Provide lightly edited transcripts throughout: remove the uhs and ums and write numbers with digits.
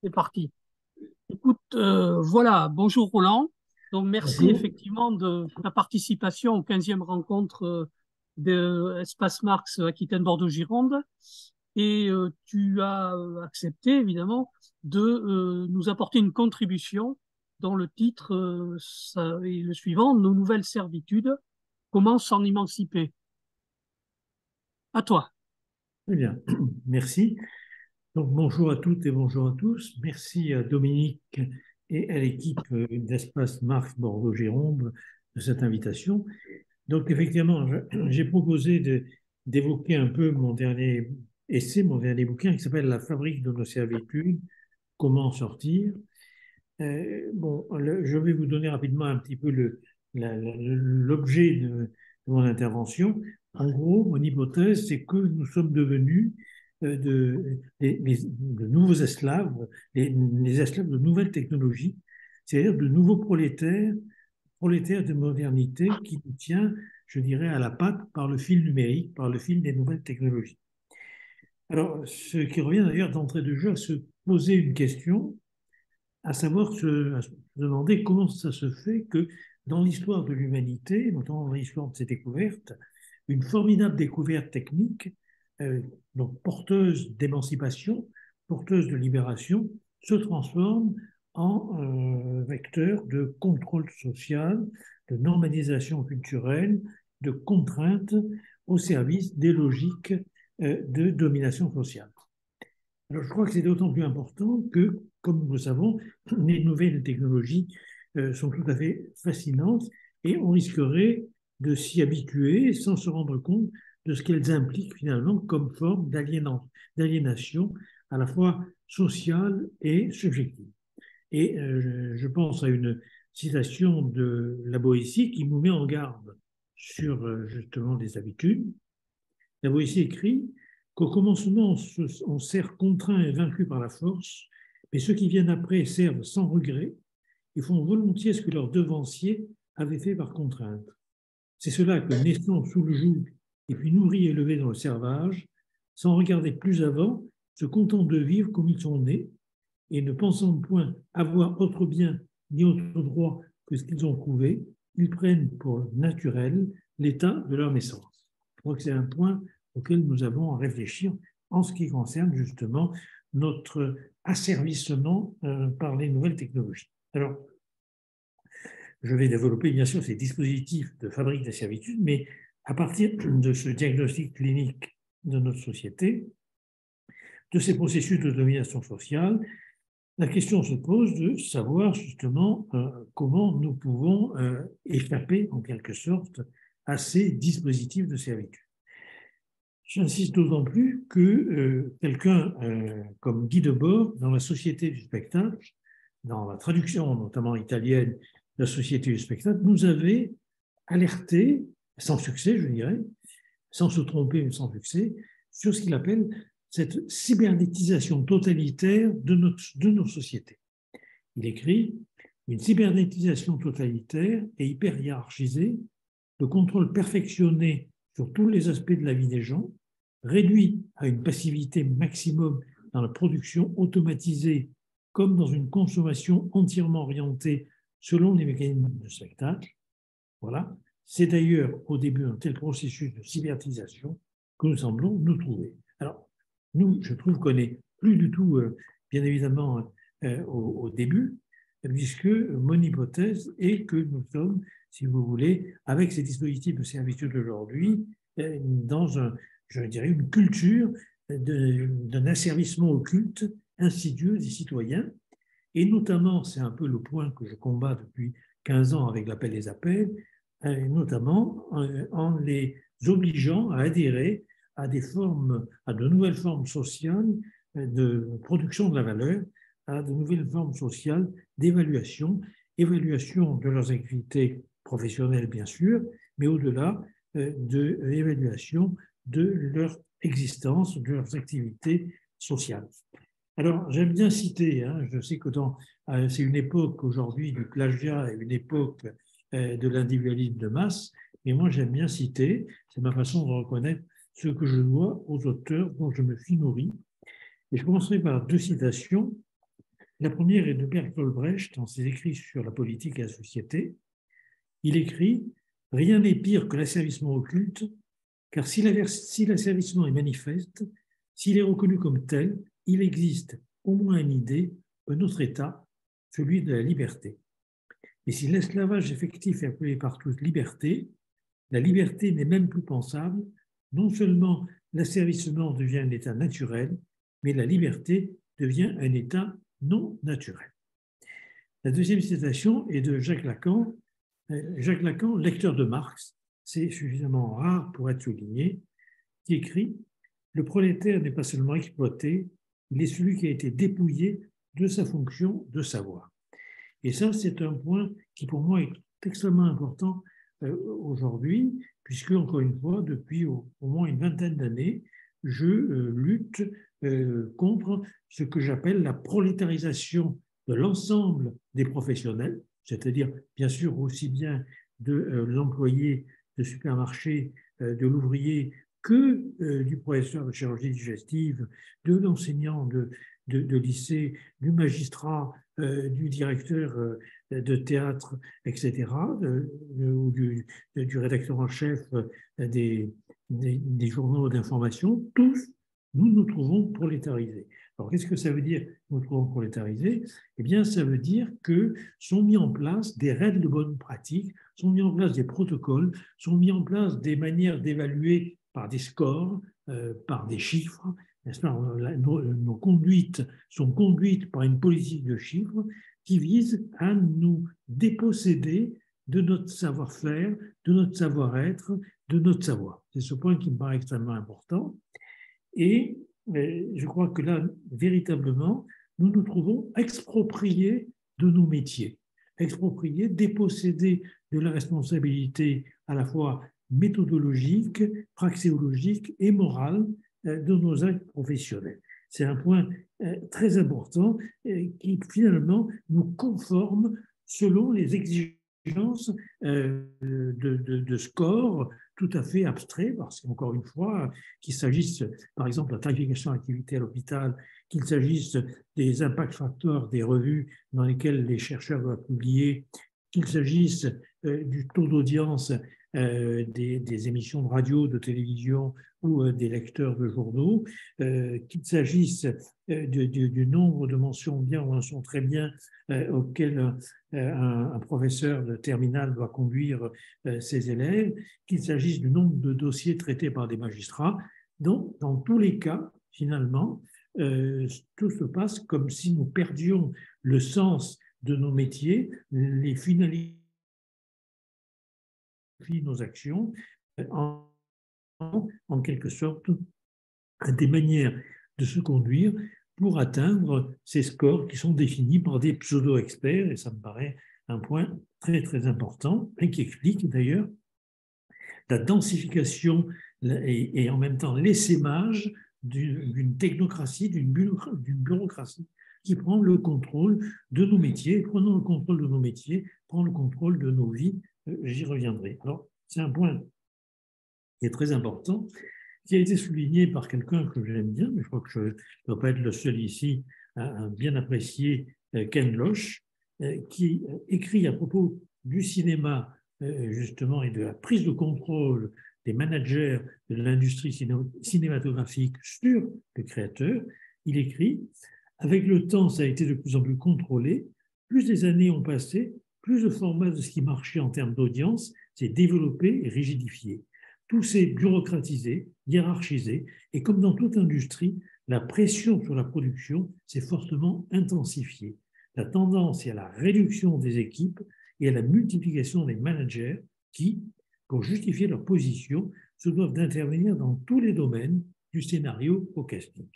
C'est parti. Écoute, voilà, bonjour Roland. Donc, merci Bonjour. effectivement de ta participation aux 15e rencontres de Espace Marx Aquitaine-Bordeaux-Gironde. Et tu as accepté, évidemment, de nous apporter une contribution dont le titre est le suivant, Nos nouvelles servitudes, comment s'en émanciper? À toi. Très bien, merci. Donc, bonjour à toutes et bonjour à tous. Merci à Dominique et à l'équipe d'Espace Marc Bordeaux-Gironde de cette invitation. Donc, effectivement, j'ai proposé d'évoquer un peu mon dernier essai, mon dernier bouquin qui s'appelle La fabrique de nos servitudes, comment en sortir. Bon, je vais vous donner rapidement un petit peu l'objet de mon intervention. En gros, mon hypothèse, c'est que nous sommes devenus de nouveaux esclaves, les esclaves de nouvelles technologies, c'est-à-dire de nouveaux prolétaires de modernité qui nous tient, je dirais, à la patte par le fil numérique, par le fil des nouvelles technologies. Alors, ce qui revient d'ailleurs d'entrée de jeu à se poser une question, à se demander comment ça se fait que dans l'histoire de l'humanité, notamment dans l'histoire de ces découvertes, une formidable découverte technique, euh, donc porteuse d'émancipation, porteuse de libération, se transforme en vecteur de contrôle social, de normalisation culturelle, de contrainte au service des logiques de domination sociale. Alors, je crois que c'est d'autant plus important que, comme nous le savons, les nouvelles technologies sont tout à fait fascinantes et on risquerait de s'y habituer sans se rendre compte de ce qu'elles impliquent finalement comme forme d'aliénation à la fois sociale et subjective. Et je pense à une citation de la Boétie qui nous met en garde sur justement des habitudes. La Boétie écrit qu'au commencement, on sert contraint et vaincu par la force, mais ceux qui viennent après servent sans regret et font volontiers ce que leurs devanciers avaient fait par contrainte. C'est cela que, naissant sous le joug et puis nourris et élevés dans le servage, sans regarder plus avant, se contentent de vivre comme ils sont nés et ne pensant point avoir autre bien ni autre droit que ce qu'ils ont prouvé, ils prennent pour naturel l'état de leur naissance. Je crois que c'est un point auquel nous avons à réfléchir en ce qui concerne justement notre asservissement par les nouvelles technologies. Alors, je vais développer bien sûr ces dispositifs de fabrique des servitudes, mais à partir de ce diagnostic clinique de notre société, de ces processus de domination sociale, la question se pose de savoir justement comment nous pouvons échapper en quelque sorte à ces dispositifs de servitude. J'insiste d'autant plus que quelqu'un comme Guy Debord, dans la Société du spectacle, dans la traduction notamment italienne de la Société du spectacle, nous avait alerté, sans succès je dirais, sans se tromper mais sans succès, sur ce qu'il appelle cette cybernétisation totalitaire de nos sociétés. Il écrit une cybernétisation totalitaire et hyper hiérarchisée, le contrôle perfectionné sur tous les aspects de la vie des gens, réduit à une passivité maximum dans la production automatisée comme dans une consommation entièrement orientée selon les mécanismes de spectacle. Voilà. C'est d'ailleurs au début d'un tel processus de cybernétisation que nous semblons nous trouver. Alors, nous, je trouve qu'on n'est plus du tout, bien évidemment, au début, puisque mon hypothèse est que nous sommes, si vous voulez, avec ces dispositifs de servitude d'aujourd'hui, dans je dirais, une culture d'un asservissement occulte, insidieux des citoyens. Et notamment, c'est un peu le point que je combats depuis 15 ans avec l'appel des appels, notamment en les obligeant à adhérer à des formes, à de nouvelles formes sociales de production de la valeur, à de nouvelles formes sociales d'évaluation, évaluation de leurs activités professionnelles bien sûr, mais au-delà de l'évaluation de leur existence, de leurs activités sociales. Alors, j'aime bien citer, hein, je sais que c'est une époque aujourd'hui du plagiat et une époque de l'individualisme de masse, mais moi j'aime bien citer, c'est ma façon de reconnaître ce que je dois aux auteurs dont je me suis nourri. Et je commencerai par deux citations La première est de Bertolt Brecht dans ses écrits sur la politique et la société. Il écrit « Rien n'est pire que l'asservissement occulte, car si l'asservissement est manifeste, s'il est reconnu comme tel, il existe au moins une idée, un autre état, celui de la liberté. Et si l'esclavage effectif est appelé par tous liberté, la liberté n'est même plus pensable. Non seulement l'asservissement devient un état naturel, mais la liberté devient un état non naturel. » La deuxième citation est de Jacques Lacan. Jacques Lacan, lecteur de Marx, c'est suffisamment rare pour être souligné, qui écrit « Le prolétaire n'est pas seulement exploité, il est celui qui a été dépouillé de sa fonction de savoir. » Et ça, c'est un point qui, pour moi, est extrêmement important aujourd'hui, puisque, encore une fois, depuis au moins une vingtaine d'années, je lutte contre ce que j'appelle la prolétarisation de l'ensemble des professionnels, c'est-à-dire, bien sûr, aussi bien de l'employé de supermarché, de l'ouvrier, que du professeur de chirurgie digestive, de l'enseignant de lycée, du magistrat, du directeur de théâtre, etc., ou du rédacteur en chef des journaux d'information, tous, nous nous trouvons prolétarisés. Alors, qu'est-ce que ça veut dire, nous nous trouvons prolétarisés? Eh bien, ça veut dire que sont mis en place des règles de bonne pratique, sont mis en place des protocoles, sont mis en place des manières d'évaluer par des scores, par des chiffres. Nos conduites sont conduites par une politique de chiffres qui vise à nous déposséder de notre savoir-faire, de notre savoir-être, de notre savoir. C'est ce point qui me paraît extrêmement important. Et je crois que là, véritablement, nous nous trouvons expropriés de nos métiers, expropriés, dépossédés de la responsabilité à la fois méthodologique, praxéologique et morale de nos actes professionnels. C'est un point très important qui finalement nous conforme selon les exigences de score tout à fait abstrait, parce qu'encore une fois, qu'il s'agisse par exemple de la tarification d'activité à l'hôpital, qu'il s'agisse des impact facteurs des revues dans lesquelles les chercheurs doivent publier, qu'il s'agisse du taux d'audience des émissions de radio, de télévision ou des lecteurs de journaux, qu'il s'agisse du nombre de mentions bien ou mentions très bien auxquelles un professeur de terminale doit conduire ses élèves, qu'il s'agisse du nombre de dossiers traités par des magistrats. Donc, dans tous les cas, finalement, tout se passe comme si nous perdions le sens de nos métiers, les finalités de nos actions, en quelque sorte, des manières de se conduire pour atteindre ces scores qui sont définis par des pseudo-experts, et ça me paraît un point très très important, et qui explique d'ailleurs la densification et en même temps l'essaimage d'une technocratie, d'une bureaucratie qui prend le contrôle de nos métiers. Prenons le contrôle de nos métiers, prend le contrôle de nos vies. J'y reviendrai. Alors, c'est un point qui est très important, qui a été souligné par quelqu'un que j'aime bien, mais je crois que je ne dois pas être le seul ici à bien apprécier Ken Loach, qui écrit à propos du cinéma, justement, et de la prise de contrôle des managers de l'industrie cinématographique sur le créateur. Il écrit « Avec le temps, ça a été de plus en plus contrôlé. Plus les années ont passé, plus le format de ce qui marchait en termes d'audience s'est développé et rigidifié. Tout s'est bureaucratisé, hiérarchisé, et comme dans toute industrie, la pression sur la production s'est fortement intensifiée. La tendance est à la réduction des équipes et à la multiplication des managers qui, pour justifier leur position, se doivent d'intervenir dans tous les domaines, du scénario au casting.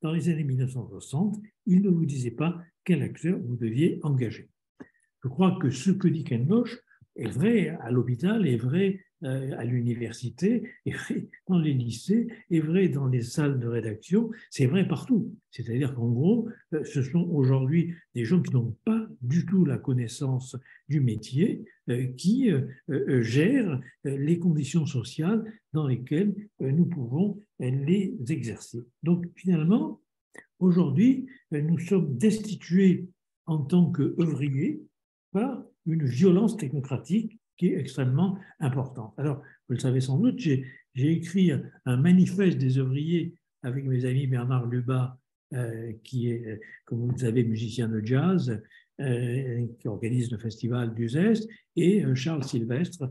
Dans les années 1960, il ne vous disait pas quel acteur vous deviez engager. » Je crois que ce que dit Ken Loach est vrai à l'hôpital, est vrai à l'université, est vrai dans les lycées, est vrai dans les salles de rédaction, c'est vrai partout. C'est-à-dire qu'en gros, ce sont aujourd'hui des gens qui n'ont pas du tout la connaissance du métier qui gèrent les conditions sociales dans lesquelles nous pouvons les exercer. Donc finalement, aujourd'hui, nous sommes destitués en tant qu'ouvrier par une violence technocratique qui est extrêmement importante. Alors, vous le savez sans doute, j'ai écrit un manifeste des ouvriers avec mes amis Bernard Lubat, qui est, comme vous le savez, musicien de jazz, qui organise le festival du Zest, et Charles Sylvestre,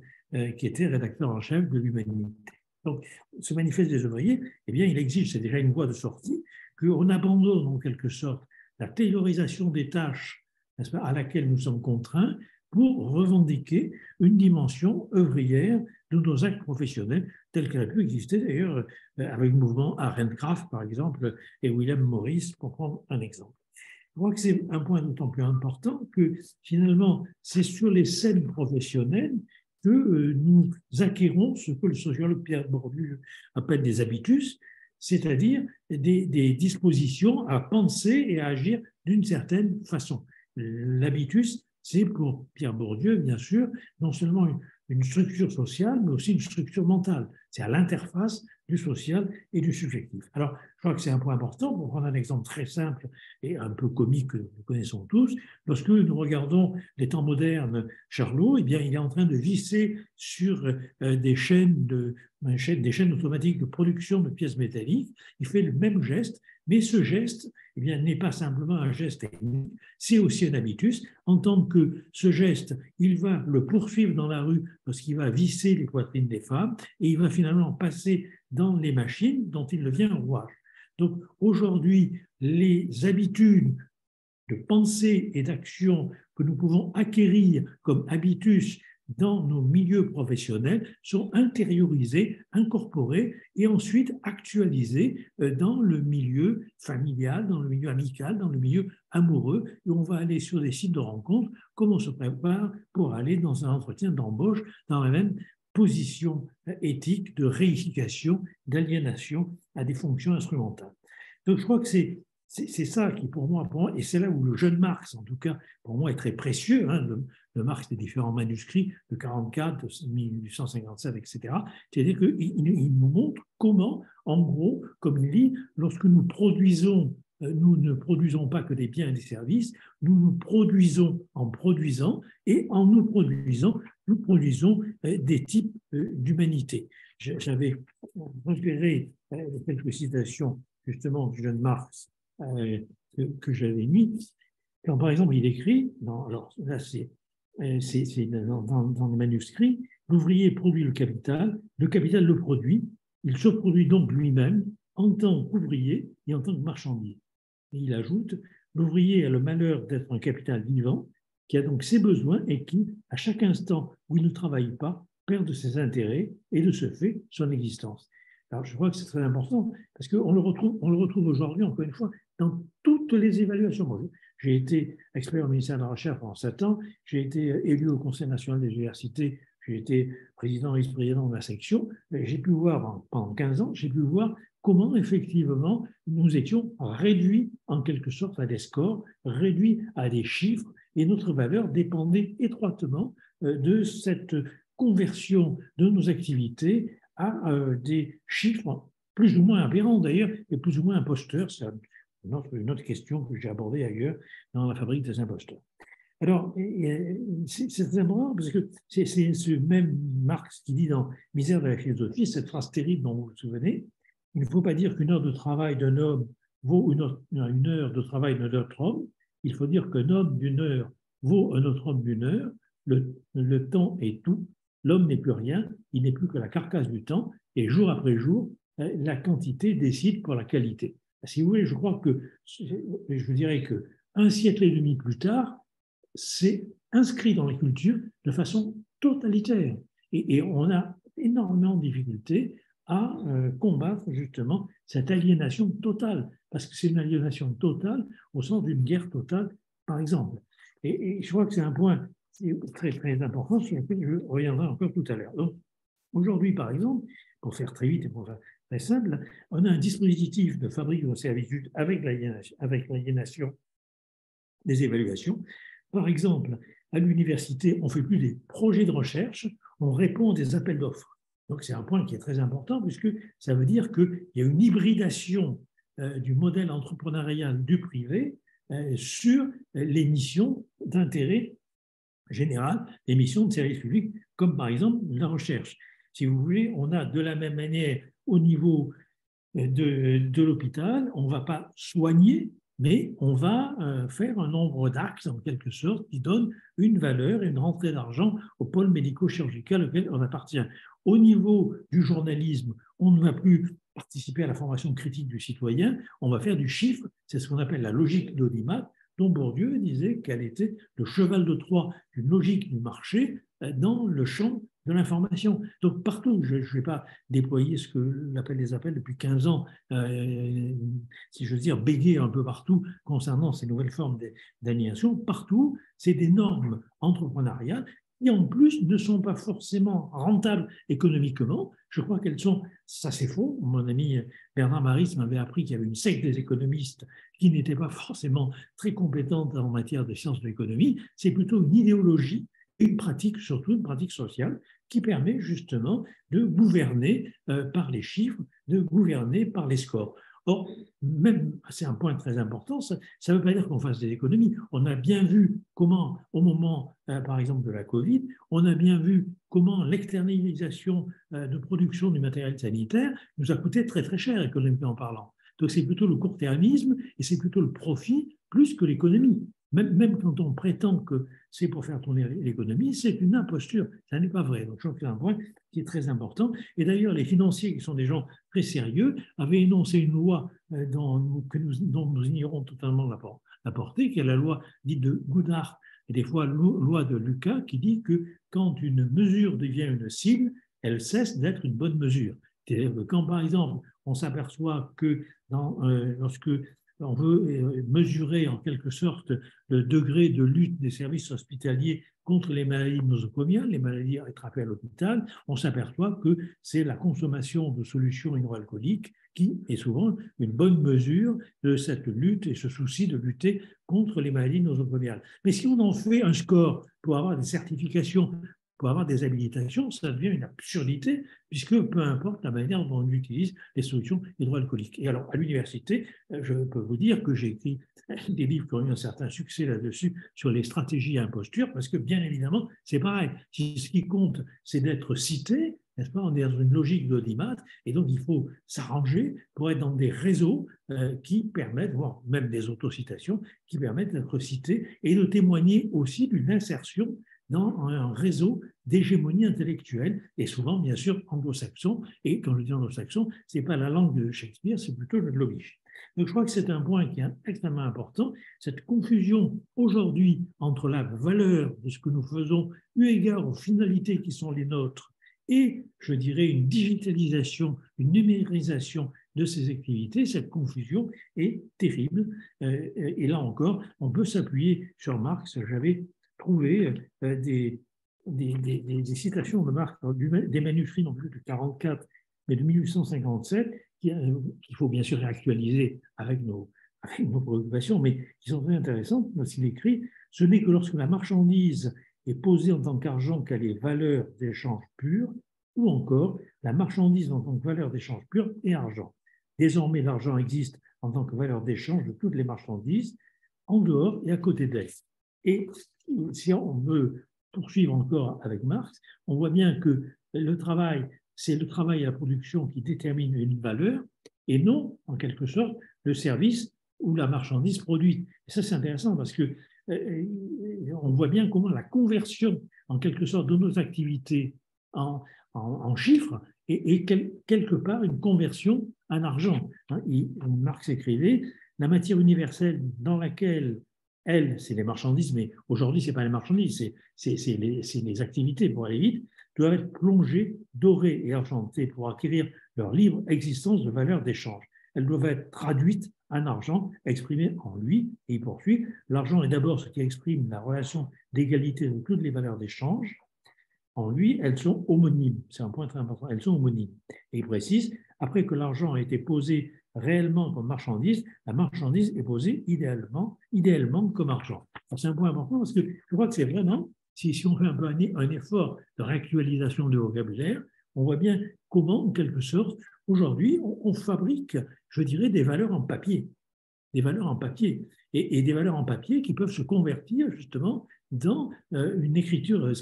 qui était rédacteur en chef de l'Humanité. Donc, ce manifeste des ouvriers, eh bien, il exige, c'est déjà une voie de sortie, qu'on abandonne en quelque sorte la taylorisation des tâches, n'est-ce pas, à laquelle nous sommes contraints pour revendiquer une dimension ouvrière de nos actes professionnels, telle qu'elle a pu exister d'ailleurs avec le mouvement Arendt-Kraft, par exemple, et William Morris, pour prendre un exemple. Je crois que c'est un point d'autant plus important que finalement, c'est sur les scènes professionnelles que nous acquérons ce que le sociologue Pierre Bourdieu appelle des habitus, c'est-à-dire des dispositions à penser et à agir d'une certaine façon. L'habitus, c'est pour Pierre Bourdieu, bien sûr, non seulement une structure sociale, mais aussi une structure mentale. C'est à l'interface du social et du subjectif. Alors, je crois que c'est un point important, pour prendre un exemple très simple et un peu comique que nous connaissons tous. Lorsque nous regardons les temps modernes, Charlot, eh bien, il est en train de visser sur des chaînes automatiques de production de pièces métalliques. Il fait le même geste, mais ce geste eh bien, n'est pas simplement un geste technique, c'est aussi un habitus, en tant que ce geste, il va le poursuivre dans la rue lorsqu'il va visser les poitrines des femmes et il va finalement passer dans les machines dont il devient rouage. Donc aujourd'hui, les habitudes de pensée et d'action que nous pouvons acquérir comme habitus dans nos milieux professionnels sont intériorisés, incorporés et ensuite actualisés dans le milieu familial, dans le milieu amical, dans le milieu amoureux. Et on va aller sur des sites de rencontres comme on se prépare pour aller dans un entretien d'embauche dans la même position éthique de réification, d'aliénation à des fonctions instrumentales. Donc je crois que c'est ça qui, pour moi, et c'est là où le jeune Marx, en tout cas, pour moi, est très précieux, hein, le Marx des différents manuscrits de 44, de 1857, etc. C'est-à-dire qu'il nous montre comment, en gros, comme il dit, lorsque nous produisons, nous ne produisons pas que des biens et des services, nous nous produisons en produisant, et en nous produisons des types d'humanité. J'avais repéré quelques citations, justement, du jeune Marx, que j'avais mis. Quand, par exemple, il écrit, alors là, c'est dans les manuscrits, l'ouvrier produit le capital le produit, il se produit donc lui-même en tant qu'ouvrier et en tant que marchandise. Et il ajoute, l'ouvrier a le malheur d'être un capital vivant, qui a donc ses besoins et qui, à chaque instant où il ne travaille pas, perd de ses intérêts et de ce fait son existence. Alors, je crois que c'est très important parce qu'on le retrouve aujourd'hui, encore une fois, dans toutes les évaluations. J'ai été expert au ministère de la Recherche pendant 7 ans, j'ai été élu au Conseil national des universités, j'ai été président et vice-président de la section, j'ai pu voir pendant 15 ans, j'ai pu voir comment effectivement nous étions réduits en quelque sorte à des scores, réduits à des chiffres, et notre valeur dépendait étroitement de cette conversion de nos activités à des chiffres plus ou moins aberrants d'ailleurs, et plus ou moins imposteurs. C'est une autre question que j'ai abordée ailleurs dans la fabrique des imposteurs. Alors, c'est important parce que c'est ce même Marx qui dit dans Misère de la philosophie, cette phrase terrible dont vous vous souvenez, il ne faut pas dire qu'une heure de travail d'un homme vaut une heure de travail d'un autre homme, il faut dire qu'un homme d'une heure vaut un autre homme d'une heure, le temps est tout, l'homme n'est plus rien, il n'est plus que la carcasse du temps, et jour après jour, la quantité décide pour la qualité. Si vous voulez, je crois que, je dirais que un siècle et demi plus tard, c'est inscrit dans la culture de façon totalitaire. Et on a énormément de difficultés à combattre justement cette aliénation totale, parce que c'est une aliénation totale au sens d'une guerre totale, par exemple. Et je crois que c'est un point très, très important sur lequel je reviendrai encore tout à l'heure. Donc, aujourd'hui, par exemple, pour faire très vite et pour faire très simple, on a un dispositif de fabrique de servitude avec l'aliénation des évaluations. Par exemple, à l'université, on ne fait plus des projets de recherche, on répond à des appels d'offres. Donc, c'est un point qui est très important puisque ça veut dire qu'il y a une hybridation du modèle entrepreneurial du privé sur les missions d'intérêt général, les missions de service public, comme par exemple la recherche. Si vous voulez, on a de la même manière au niveau de l'hôpital, on ne va pas soigner, mais on va faire un nombre d'actes, en quelque sorte, qui donnent une valeur et une rentrée d'argent au pôle médico-chirurgical auquel on appartient. Au niveau du journalisme, on ne va plus participer à la formation critique du citoyen, on va faire du chiffre, c'est ce qu'on appelle la logique d'audimat, dont Bourdieu disait qu'elle était le cheval de Troie d'une logique du marché dans le champ de l'information. Donc partout, je ne vais pas déployer ce que l'appel des appels depuis 15 ans, si je veux dire, bégayer un peu partout concernant ces nouvelles formes d'aliénation. Partout, c'est des normes entrepreneuriales qui en plus ne sont pas forcément rentables économiquement. Je crois qu'elles sont, ça c'est faux. Mon ami Bernard Maris m'avait appris qu'il y avait une secte des économistes qui n'était pas forcément très compétente en matière de sciences de l'économie. C'est plutôt une idéologie et une pratique, surtout une pratique sociale, qui permet justement de gouverner par les chiffres, de gouverner par les scores. Or, même, c'est un point très important, ça ne veut pas dire qu'on fasse des économies. On a bien vu comment, au moment, par exemple, de la Covid, on a bien vu comment l'externalisation de production du matériel sanitaire nous a coûté très très cher, économiquement parlant. Donc, c'est plutôt le court-termisme et c'est plutôt le profit plus que l'économie. Même quand on prétend que c'est pour faire tourner l'économie, c'est une imposture. Ça n'est pas vrai. Donc, je crois que c'est un point qui est très important. Et d'ailleurs, les financiers, qui sont des gens très sérieux, avaient énoncé une loi dont nous ignorons totalement la portée, qui est la loi dite de Goodhart, et des fois loi de Lucas, qui dit que quand une mesure devient une cible, elle cesse d'être une bonne mesure. C'est-à-dire que quand, par exemple, on s'aperçoit que lorsque on veut mesurer en quelque sorte le degré de lutte des services hospitaliers contre les maladies nosocomiales, les maladies attrapées à l'hôpital, on s'aperçoit que c'est la consommation de solutions hydroalcooliques qui est souvent une bonne mesure de cette lutte et ce souci de lutter contre les maladies nosocomiales. Mais si on en fait un score pour avoir des certifications, pour avoir des habilitations, ça devient une absurdité, puisque peu importe la manière dont on utilise les solutions hydroalcooliques. Et alors, à l'université, je peux vous dire que j'ai écrit des livres qui ont eu un certain succès là-dessus, sur les stratégies à imposture, parce que, bien évidemment, c'est pareil. Si ce qui compte, c'est d'être cité, n'est-ce pas? On est dans une logique d'audimat, et donc il faut s'arranger pour être dans des réseaux qui permettent, voire même des autocitations, qui permettent d'être cités et de témoigner aussi d'une insertion dans un réseau d'hégémonie intellectuelle, et souvent, bien sûr, anglo-saxon. Et quand je dis anglo-saxon, ce n'est pas la langue de Shakespeare, c'est plutôt le logique. Donc, je crois que c'est un point qui est extrêmement important, cette confusion aujourd'hui entre la valeur de ce que nous faisons, eu égard aux finalités qui sont les nôtres, et, je dirais, une digitalisation, une numérisation de ces activités, cette confusion est terrible. Et là encore, on peut s'appuyer sur Marx. J'avais trouvé des citations de Marx, des manuscrits non plus de 1944, mais de 1857, qu'il faut bien sûr réactualiser avec nos préoccupations, mais qui sont très intéressantes. Il écrit « Ce n'est que lorsque la marchandise est posée en tant qu'argent qu'elle est valeur d'échange pur, ou encore la marchandise en tant que valeur d'échange pur et argent. Désormais, l'argent existe en tant que valeur d'échange de toutes les marchandises, en dehors et à côté d'elles. » Et si on veut poursuivre encore avec Marx, on voit bien que le travail, c'est le travail et la production qui déterminent une valeur, et non, en quelque sorte, le service ou la marchandise produite. Et ça, c'est intéressant parce que on voit bien comment la conversion, en quelque sorte, de nos activités en chiffres est quelque part une conversion en argent. Marx écrivait « La matière universelle dans laquelle elle, c'est les marchandises, mais aujourd'hui, ce n'est pas les marchandises, c'est les activités, pour aller vite, doivent être plongées, dorées et argentées pour acquérir leur libre existence de valeur d'échange. Elles doivent être traduites en argent, exprimé en lui, et il poursuit. L'argent est d'abord ce qui exprime la relation d'égalité de toutes les valeurs d'échange. En lui, elles sont homonymes. C'est un point très important. Elles sont homonymes. Et il précise, après que l'argent a été posé réellement comme marchandise, la marchandise est posée idéalement comme argent. C'est un point important parce que je crois que c'est vraiment, si on fait un peu un effort de réactualisation du vocabulaire, on voit bien comment, en quelque sorte, aujourd'hui, on fabrique, je dirais, des valeurs en papier. des valeurs en papier, et des valeurs en papier qui peuvent se convertir justement dans une écriture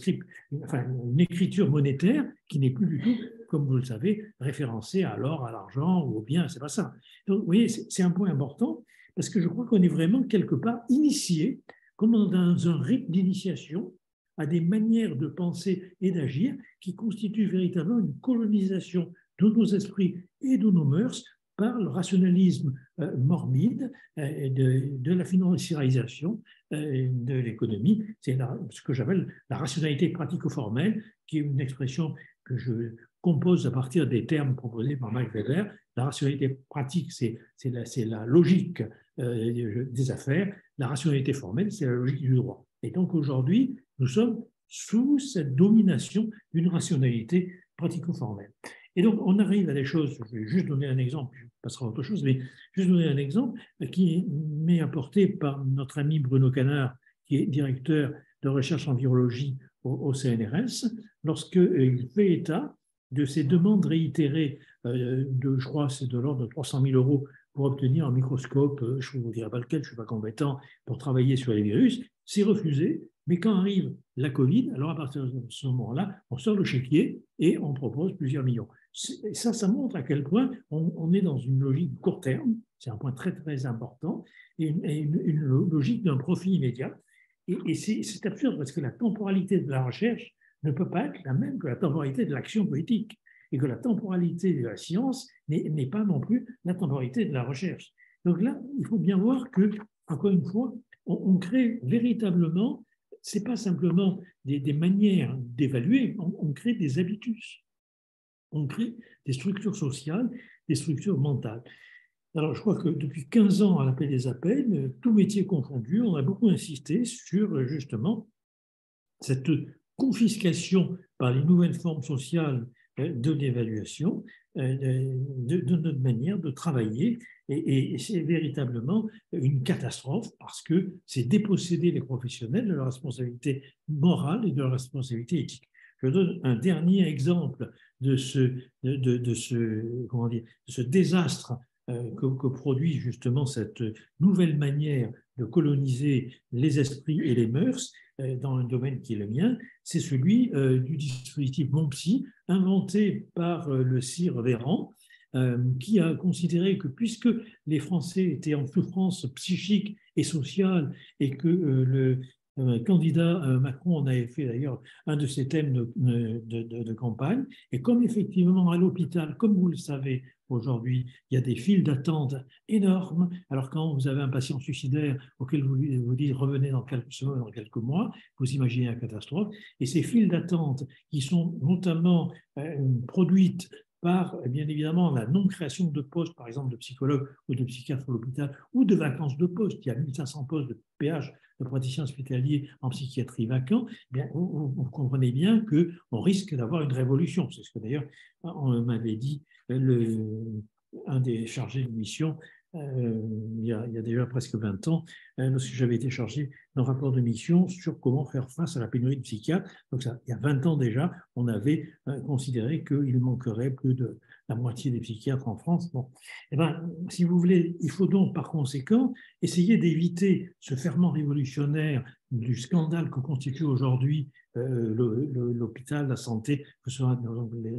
enfin, une écriture monétaire qui n'est plus du tout, comme vous le savez, référencée à l'or, à l'argent ou au bien, c'est pas ça. Donc, vous voyez, c'est un point important parce que je crois qu'on est vraiment quelque part initié, comme dans un rite d'initiation, à des manières de penser et d'agir qui constituent véritablement une colonisation de nos esprits et de nos mœurs par le rationalisme morbide de la financiarisation de l'économie. C'est ce que j'appelle la rationalité pratico-formelle, qui est une expression que je compose à partir des termes proposés par Max Weber. La rationalité pratique, c'est la logique des affaires. La rationalité formelle, c'est la logique du droit. Et donc aujourd'hui, nous sommes sous cette domination d'une rationalité pratico-formelle. Et donc, on arrive à des choses, je vais juste donner un exemple, je passerai à autre chose, mais juste donner un exemple qui m'est apporté par notre ami Bruno Canard, qui est directeur de recherche en virologie au CNRS, lorsqu'il fait état de ces demandes réitérées je crois, c'est de l'ordre de 300 000 euros pour obtenir un microscope, je ne vous dirai pas lequel, je ne suis pas compétent pour travailler sur les virus, c'est refusé. Mais quand arrive la Covid, alors à partir de ce moment-là, on sort le chéquier et on propose plusieurs millions. Ça montre à quel point on est dans une logique court terme, c'est un point très très important, et une logique d'un profit immédiat. Et c'est absurde parce que la temporalité de la recherche ne peut pas être la même que la temporalité de l'action politique, et que la temporalité de la science n'est pas non plus la temporalité de la recherche. Donc là, il faut bien voir que, encore une fois, on crée véritablement, ce n'est pas simplement des manières d'évaluer, on crée des habitus, on crée des structures sociales, des structures mentales. Alors, je crois que depuis 15 ans, à l'appel des appels, tout métier confondu, on a beaucoup insisté sur justement cette confiscation par les nouvelles formes sociales de l'évaluation, de notre manière de travailler. Et c'est véritablement une catastrophe parce que c'est déposséder les professionnels de leur responsabilité morale et de leur responsabilité éthique. Je donne un dernier exemple de comment dire, de ce désastre que produit justement cette nouvelle manière de coloniser les esprits et les mœurs dans un domaine qui est le mien, c'est celui du dispositif MonPsy, inventé par le sire Véran, qui a considéré que puisque les Français étaient en souffrance psychique et sociale et que le candidat Macron en avait fait d'ailleurs un de ses thèmes de campagne, et comme effectivement à l'hôpital, comme vous le savez, aujourd'hui, il y a des files d'attente énormes. Alors, quand vous avez un patient suicidaire auquel vous dites revenez dans quelques semaines, dans quelques mois, vous imaginez la catastrophe. Et ces files d'attente qui sont notamment produites par, bien évidemment, la non-création de postes, par exemple, de psychologues ou de psychiatres à l'hôpital, ou de vacances de postes. Il y a 1500 postes de PH, de praticiens hospitaliers en psychiatrie vacants. Eh bien, vous comprenez bien qu'on risque d'avoir une révolution. C'est ce que d'ailleurs on m'avait dit un des chargés de mission il y a déjà presque 20 ans, lorsque j'avais été chargé d'un rapport de mission sur comment faire face à la pénurie de psychiatres. Donc ça, il y a 20 ans déjà, on avait considéré qu'il manquerait plus de la moitié des psychiatres en France. Bon. Eh ben, si vous voulez, il faut donc par conséquent essayer d'éviter ce ferment révolutionnaire du scandale que constitue aujourd'hui l'hôpital, la santé, que ce soit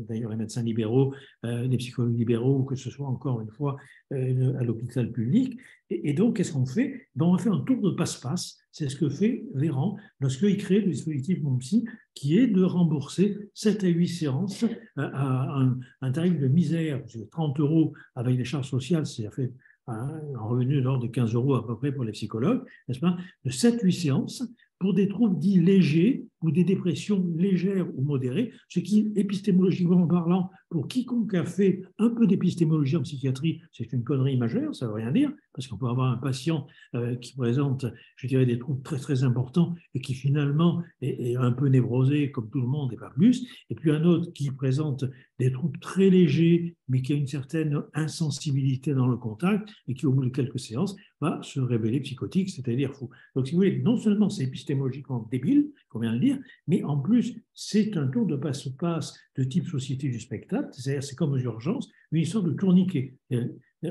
d'ailleurs les médecins libéraux, les psychologues libéraux, ou que ce soit encore une fois à l'hôpital public. Et donc, qu'est-ce qu'on fait? Ben, on fait un tour de passe-passe. C'est ce que fait Véran lorsqu'il crée le dispositif MonPsy, qui est de rembourser 7 à 8 séances à un tarif de misère, 30 euros avec les charges sociales, c'est fait un revenu de l'ordre de 15 euros à peu près pour les psychologues, n'est-ce pas, de 7-8 séances pour des troubles dits légers ou des dépressions légères ou modérées, ce qui, épistémologiquement parlant, pour quiconque a fait un peu d'épistémologie en psychiatrie, c'est une connerie majeure, ça ne veut rien dire, parce qu'on peut avoir un patient qui présente, je dirais, des troubles très très importants et qui finalement est un peu névrosé comme tout le monde et pas plus, et puis un autre qui présente des troubles très légers mais qui a une certaine insensibilité dans le contact et qui au bout de quelques séances va se révéler psychotique, c'est-à-dire fou. Donc si vous voulez, non seulement c'est épistémologiquement débile, comme vient de le dire, mais en plus c'est un tour de passe-passe de type société du spectacle, c'est-à-dire c'est comme aux urgences, une histoire de tourniquet.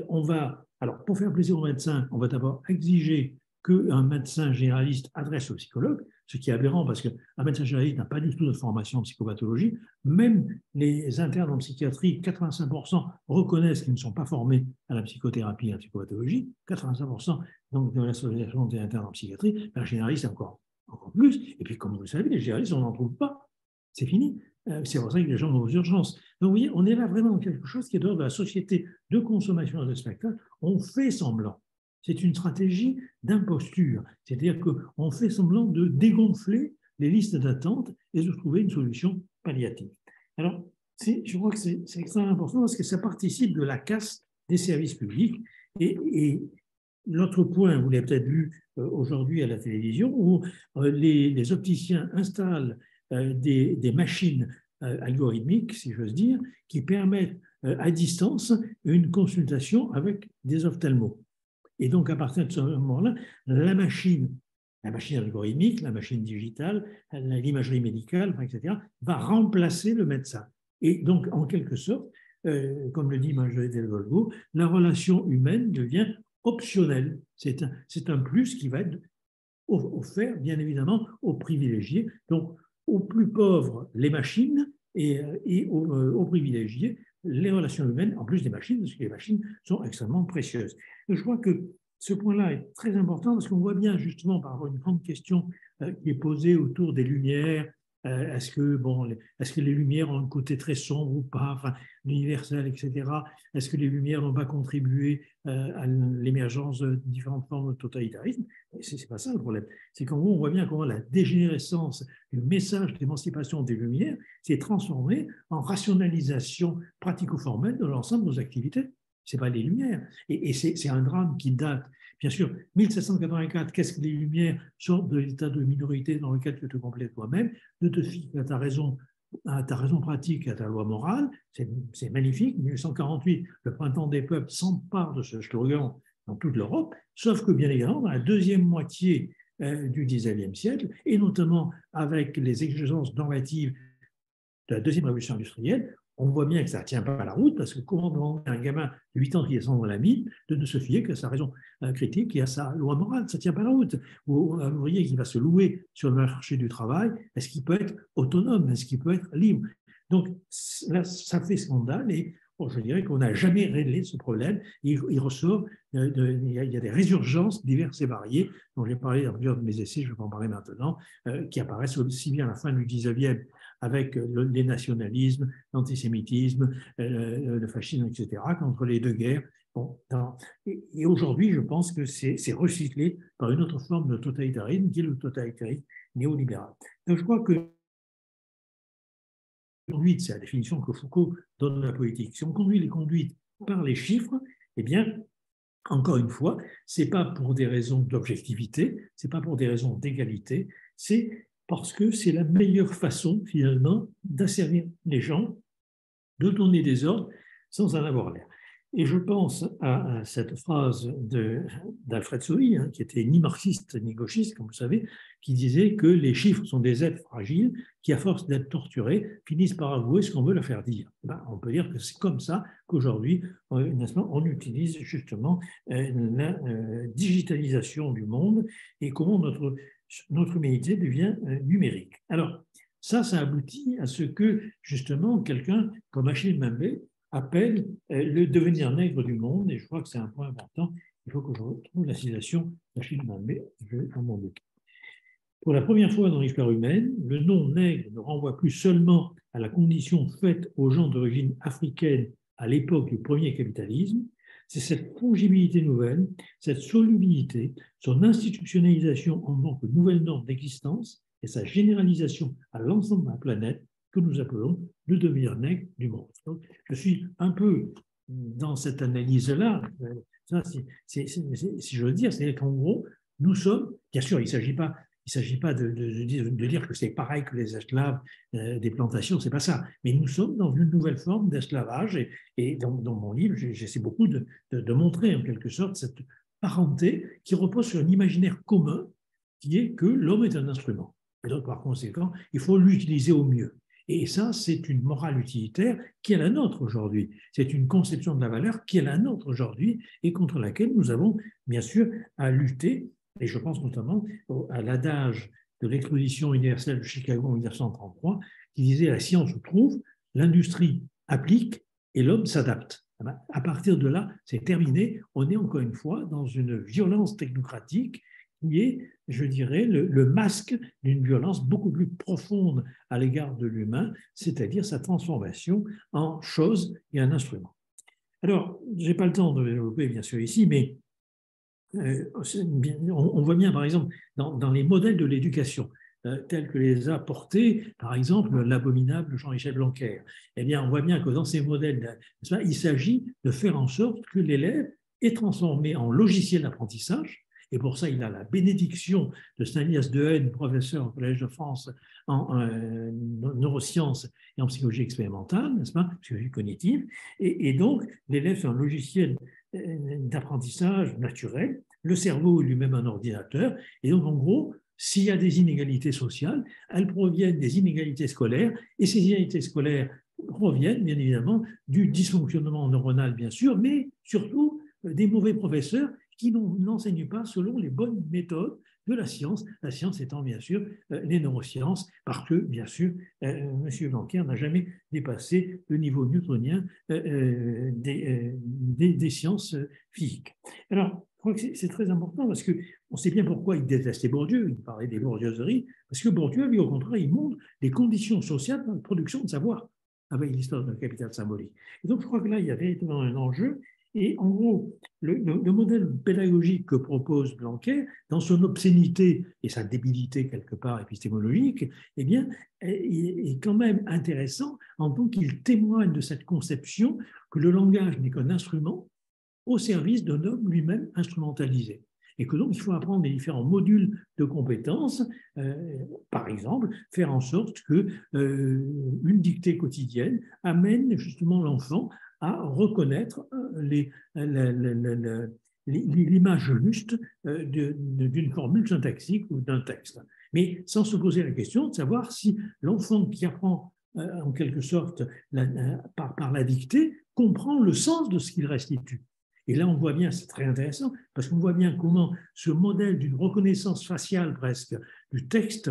On va Alors, pour faire plaisir aux médecins, on va d'abord exiger qu'un médecin généraliste adresse au psychologue, ce qui est aberrant parce qu'un médecin généraliste n'a pas du tout de formation en psychopathologie. Même les internes en psychiatrie, 85% reconnaissent qu'ils ne sont pas formés à la psychothérapie et à la psychopathologie. 85% donc, de l'association des internes en psychiatrie, un généraliste encore plus. Et puis, comme vous le savez, les généralistes, on n'en trouve pas. C'est fini. C'est pour ça que les gens vont aux urgences. Donc, vous voyez, on est là vraiment dans quelque chose qui est de la société de consommation de spectacles. On fait semblant. C'est une stratégie d'imposture. C'est-à-dire qu'on fait semblant de dégonfler les listes d'attente et de trouver une solution palliative. Alors, je crois que c'est extrêmement important parce que ça participe de la casse des services publics. Et l'autre point, vous l'avez peut-être vu aujourd'hui à la télévision, où les opticiens installent des machines algorithmiques, si j'ose dire, qui permettent à distance une consultation avec des ophtalmos. Et donc, à partir de ce moment-là, la machine algorithmique, la machine digitale, l'imagerie médicale, etc., va remplacer le médecin. Et donc, en quelque sorte, comme le dit Marjorie Delvolgo, la relation humaine devient optionnelle. C'est un plus qui va être offert, bien évidemment, aux privilégiés. Donc, aux plus pauvres, les machines, et aux privilégiés, les relations humaines, en plus des machines, parce que les machines sont extrêmement précieuses. Et je crois que ce point-là est très important parce qu'on voit bien, justement, par rapport à une grande question qui est posée autour des lumières, est-ce que les lumières ont un côté très sombre ou pas, enfin, l'universel, etc. Est-ce que les lumières n'ont pas contribué à l'émergence de différentes formes de totalitarisme? Ce n'est pas ça le problème. C'est qu'en gros, on voit bien comment la dégénérescence du message d'émancipation des lumières s'est transformée en rationalisation pratico-formelle de l'ensemble de nos activités. Ce n'est pas les lumières. Et c'est un drame qui date. Bien sûr, 1784, qu'est-ce que les lumières sortent de l'état de minorité dans lequel tu te complètes toi-même, de te fier à ta raison pratique, à ta loi morale, c'est magnifique. 1948, le printemps des peuples s'empare de ce slogan dans toute l'Europe, sauf que bien évidemment, dans la deuxième moitié du XIXe siècle, et notamment avec les exigences normatives de la deuxième révolution industrielle, on voit bien que ça ne tient pas à la route, parce que comment demander à un gamin de 8 ans qui descend dans la mine de ne se fier qu'à sa raison critique et à sa loi morale? Ça ne tient pas à la route. Ou un ouvrier qui va se louer sur le marché du travail, est-ce qu'il peut être autonome? Est-ce qu'il peut être libre? Donc là, ça fait scandale et je dirais qu'on n'a jamais réglé ce problème. Il ressort, il y a des résurgences diverses et variées, dont j'ai parlé dans plusieurs de mes essais, je vais en parler maintenant, qui apparaissent aussi bien à la fin du 19e avec les nationalismes, l'antisémitisme, le fascisme, etc., qu'entre les deux guerres. Bon, et aujourd'hui, je pense que c'est recyclé par une autre forme de totalitarisme, qui est le totalitarisme néolibéral. Donc je crois que conduite, c'est la définition que Foucault donne à la politique. Si on conduit les conduites par les chiffres, eh bien, encore une fois, ce n'est pas pour des raisons d'objectivité, ce n'est pas pour des raisons d'égalité, c'est parce que c'est la meilleure façon, finalement, d'asservir les gens, de donner des ordres sans en avoir l'air. Et je pense à cette phrase d'Alfred Sauvy, qui était ni marxiste ni gauchiste, comme vous savez, qui disait que les chiffres sont des êtres fragiles qui, à force d'être torturés, finissent par avouer ce qu'on veut leur faire dire. On peut dire que c'est comme ça qu'aujourd'hui, on utilise justement la digitalisation du monde et comment notre humanité devient numérique. Alors, ça aboutit à ce que, justement, quelqu'un comme Achille Mbembe appelle le devenir nègre du monde, et je crois que c'est un point important. Il faut que je retrouve la citation d'Achille Mbembe dans mon bouquin. Pour la première fois dans l'histoire humaine, le nom nègre ne renvoie plus seulement à la condition faite aux gens d'origine africaine à l'époque du premier capitalisme, c'est cette fongibilité nouvelle, cette solubilité, son institutionnalisation en tant que nouvelle norme d'existence et sa généralisation à l'ensemble de la planète que nous appelons le devenir nègre du monde. Donc, je suis un peu dans cette analyse-là. Si je veux dire, c'est qu'en gros, nous sommes, bien sûr, il ne s'agit pas de dire que c'est pareil que les esclaves des plantations, c'est pas ça. Mais nous sommes dans une nouvelle forme d'esclavage et dans mon livre, j'essaie beaucoup de montrer en quelque sorte cette parenté qui repose sur un imaginaire commun qui est que l'homme est un instrument. Et donc, par conséquent, il faut l'utiliser au mieux. Et ça, c'est une morale utilitaire qui est la nôtre aujourd'hui. C'est une conception de la valeur qui est la nôtre aujourd'hui et contre laquelle nous avons bien sûr à lutter. Et je pense notamment à l'adage de l'exposition universelle de Chicago en 1933 qui disait la science trouve, l'industrie applique et l'homme s'adapte. À partir de là, c'est terminé. On est encore une fois dans une violence technocratique qui est, je dirais, le masque d'une violence beaucoup plus profonde à l'égard de l'humain, c'est-à-dire sa transformation en chose et en instrument. Alors, je n'ai pas le temps de développer, bien sûr, ici, mais on voit bien, par exemple, dans les modèles de l'éducation, tels que les a portés, par exemple, l'abominable Jean-Michel Blanquer. Eh bien, on voit bien que dans ces modèles, il s'agit de faire en sorte que l'élève est transformé en logiciel d'apprentissage. Et pour ça, il a la bénédiction de Stanislas Dehaene, professeur au Collège de France en neurosciences et en psychologie expérimentale, n'est-ce pas, psychologie cognitive. Et donc, l'élève, c'est un logiciel d'apprentissage naturel. Le cerveau est lui-même un ordinateur. Et donc, en gros, s'il y a des inégalités sociales, elles proviennent des inégalités scolaires. Et ces inégalités scolaires proviennent, bien évidemment, du dysfonctionnement neuronal, bien sûr, mais surtout des mauvais professeurs qui n'enseignent pas selon les bonnes méthodes de la science étant bien sûr les neurosciences, parce que bien sûr, M. Blanquer n'a jamais dépassé le niveau newtonien des sciences physiques. Alors, je crois que c'est très important parce qu'on sait bien pourquoi il détestait Bourdieu, il parlait des bourdieuseries, parce que Bourdieu, lui, au contraire, il montre les conditions sociales de la production de savoir avec l'histoire d'un capital symbolique. Et donc, je crois que là, il y a véritablement un enjeu. Et en gros, le modèle pédagogique que propose Blanquer, dans son obscénité et sa débilité quelque part épistémologique, eh bien, est quand même intéressant en tant qu'il témoigne de cette conception que le langage n'est qu'un instrument au service d'un homme lui-même instrumentalisé. Et que donc il faut apprendre les différents modules de compétences, par exemple, faire en sorte que une dictée quotidienne amène justement l'enfant à reconnaître l'image juste d'une formule syntaxique ou d'un texte. Mais sans se poser la question de savoir si l'enfant qui apprend en quelque sorte par la dictée comprend le sens de ce qu'il restitue. Et là, on voit bien, c'est très intéressant, parce qu'on voit bien comment ce modèle d'une reconnaissance faciale presque du texte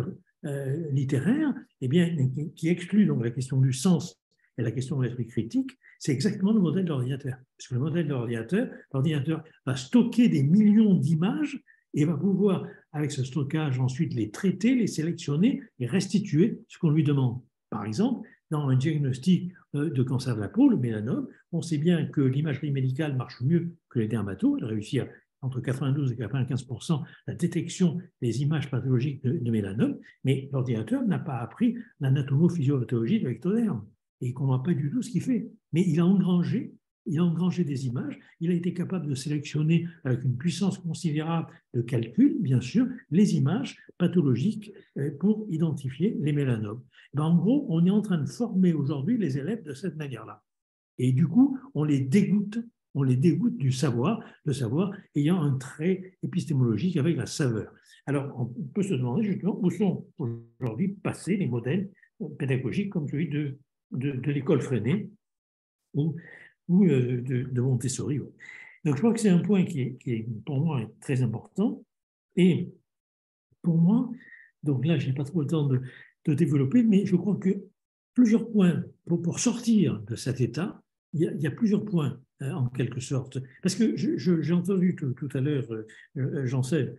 littéraire, eh bien, qui exclut donc la question du sens et la question de l'esprit critique, c'est exactement le modèle de l'ordinateur. Parce que le modèle de l'ordinateur va stocker des millions d'images et va pouvoir, avec ce stockage, ensuite les traiter, les sélectionner et restituer ce qu'on lui demande. Par exemple, dans un diagnostic de cancer de la peau, le mélanome, on sait bien que l'imagerie médicale marche mieux que les dermatos. Elle réussit entre 92 et 95% la détection des images pathologiques de mélanome, mais l'ordinateur n'a pas appris l'anatomophysiologie de l'ectoderme et il ne comprend pas du tout ce qu'il fait. Mais il a engrangé des images, il a été capable de sélectionner avec une puissance considérable de calcul, bien sûr, les images pathologiques pour identifier les mélanomes. Ben, en gros, on est en train de former aujourd'hui les élèves de cette manière-là. Et du coup, on les dégoûte du savoir, le savoir ayant un trait épistémologique avec la saveur. Alors, on peut se demander justement où sont aujourd'hui passés les modèles pédagogiques comme celui de l'école Freinet ou de Montessori. Ouais. Donc, je crois que c'est un point qui est pour moi très important. Et pour moi, donc là, je n'ai pas trop le temps de développer, mais je crois que plusieurs points pour sortir de cet état, il y a plusieurs points en quelque sorte. Parce que j'ai entendu tout à l'heure Jean-Seb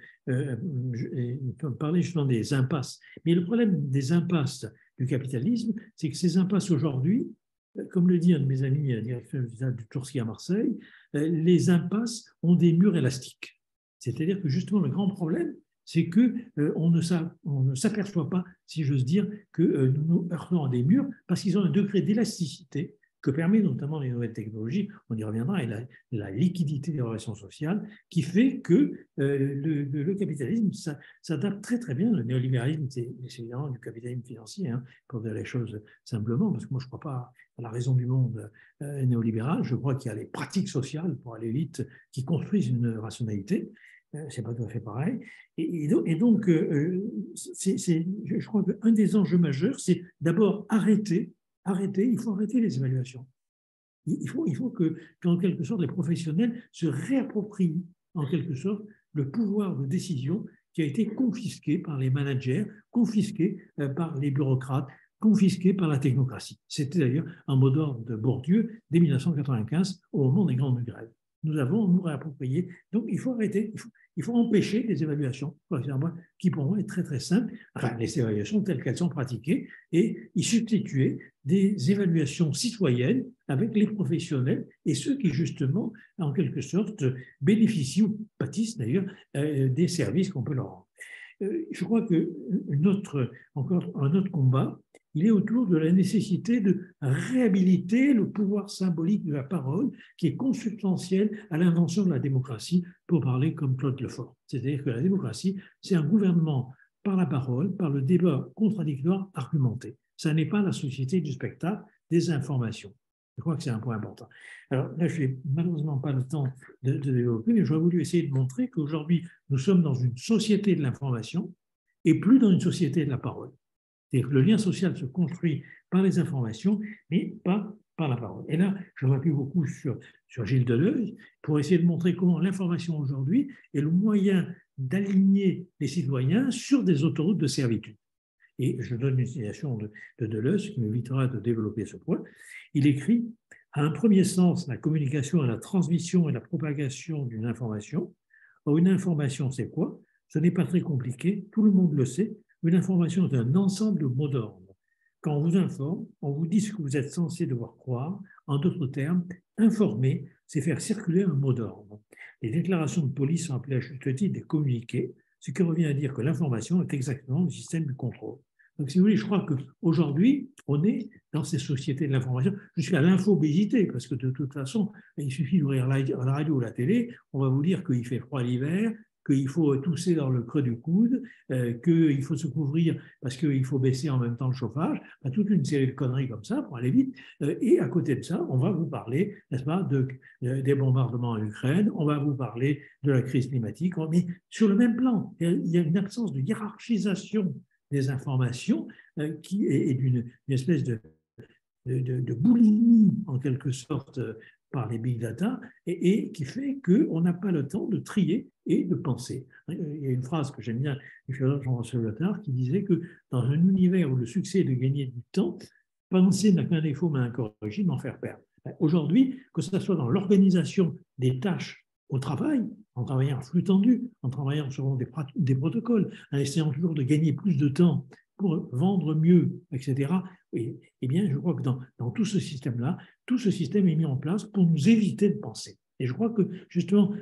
parler justement des impasses. Mais le problème des impasses du capitalisme, c'est que ces impasses aujourd'hui, comme le dit un de mes amis, directeur du Turski à Marseille, les impasses ont des murs élastiques. C'est-à-dire que justement le grand problème, c'est qu'on ne s'aperçoit pas, si j'ose dire, que nous nous heurtons à des murs parce qu'ils ont un degré d'élasticité que permet notamment les nouvelles technologies, on y reviendra, et la liquidité des relations sociales, qui fait que le capitalisme s'adapte très très bien. Le néolibéralisme, c'est évidemment du capitalisme financier, hein, pour dire les choses simplement, parce que moi je ne crois pas à la raison du monde néolibérale, je crois qu'il y a les pratiques sociales, pour aller vite, qui construisent une rationalité. c'est pas tout à fait pareil. Et donc, je crois qu'un des enjeux majeurs, c'est d'abord il faut arrêter les évaluations. Il faut qu'en quelque sorte, les professionnels se réapproprient, en quelque sorte, le pouvoir de décision qui a été confisqué par les managers, confisqué par les bureaucrates, confisqué par la technocratie. C'était d'ailleurs un mot d'ordre de Bourdieu dès 1995, au moment des grandes grèves. Nous avons nous réapproprié. Donc, il faut arrêter, il faut empêcher les évaluations, qui pour moi est très très simple, enfin, les évaluations telles qu'elles sont pratiquées, et y substituer des évaluations citoyennes avec les professionnels et ceux qui, justement, en quelque sorte, bénéficient ou pâtissent d'ailleurs des services qu'on peut leur rendre. Je crois encore un autre combat, il est autour de la nécessité de réhabiliter le pouvoir symbolique de la parole qui est consubstantiel à l'invention de la démocratie, pour parler comme Claude Lefort. C'est-à-dire que la démocratie, c'est un gouvernement par la parole, par le débat contradictoire argumenté. Ça n'est pas la société du spectacle, des informations. Je crois que c'est un point important. Alors là, je n'ai malheureusement pas le temps de développer, mais j'aurais voulu essayer de montrer qu'aujourd'hui, nous sommes dans une société de l'information et plus dans une société de la parole. C'est-à-dire que le lien social se construit par les informations, mais pas par la parole. Et là, je m'appuie beaucoup sur Gilles Deleuze pour essayer de montrer comment l'information aujourd'hui est le moyen d'aligner les citoyens sur des autoroutes de servitude. Et je donne une citation de Deleuze qui m'évitera de développer ce point. Il écrit « À un premier sens, la communication est la transmission et la propagation d'une information. Or, une information, c'est quoi? Ce n'est pas très compliqué, tout le monde le sait. Une information est un ensemble de mots d'ordre. Quand on vous informe, on vous dit ce que vous êtes censé devoir croire. En d'autres termes, informer, c'est faire circuler un mot d'ordre. Les déclarations de police sont appelées à juste titre des communiqués, ce qui revient à dire que l'information est exactement le système du contrôle. Donc, si vous voulez, je crois qu'aujourd'hui, on est dans ces sociétés de l'information jusqu'à l'infobésité, parce que de toute façon, il suffit d'ouvrir la radio ou la télé, on va vous dire qu'il fait froid l'hiver, qu'il faut tousser dans le creux du coude, qu'il faut se couvrir parce qu'il faut baisser en même temps le chauffage, toute une série de conneries comme ça pour aller vite. Et à côté de ça, on va vous parler, n'est-ce pas, des bombardements en Ukraine, on va vous parler de la crise climatique, mais sur le même plan. Il y a une absence de hiérarchisation des informations qui est d'une espèce de boulimie, en quelque sorte, par les big data, et qui fait qu'on n'a pas le temps de trier et de penser. Il y a une phrase que j'aime bien du philosophe Jean-François Lyotard qui disait que dans un univers où le succès est de gagner du temps, penser n'a qu'un défaut mais un corrigé, d'en faire perdre. Aujourd'hui, que ce soit dans l'organisation des tâches au travail, en travaillant en flux tendu, en travaillant selon des protocoles, en essayant toujours de gagner plus de temps pour vendre mieux, etc. Eh bien, je crois que dans tout ce système-là, tout ce système est mis en place pour nous éviter de penser. Et je crois que, justement,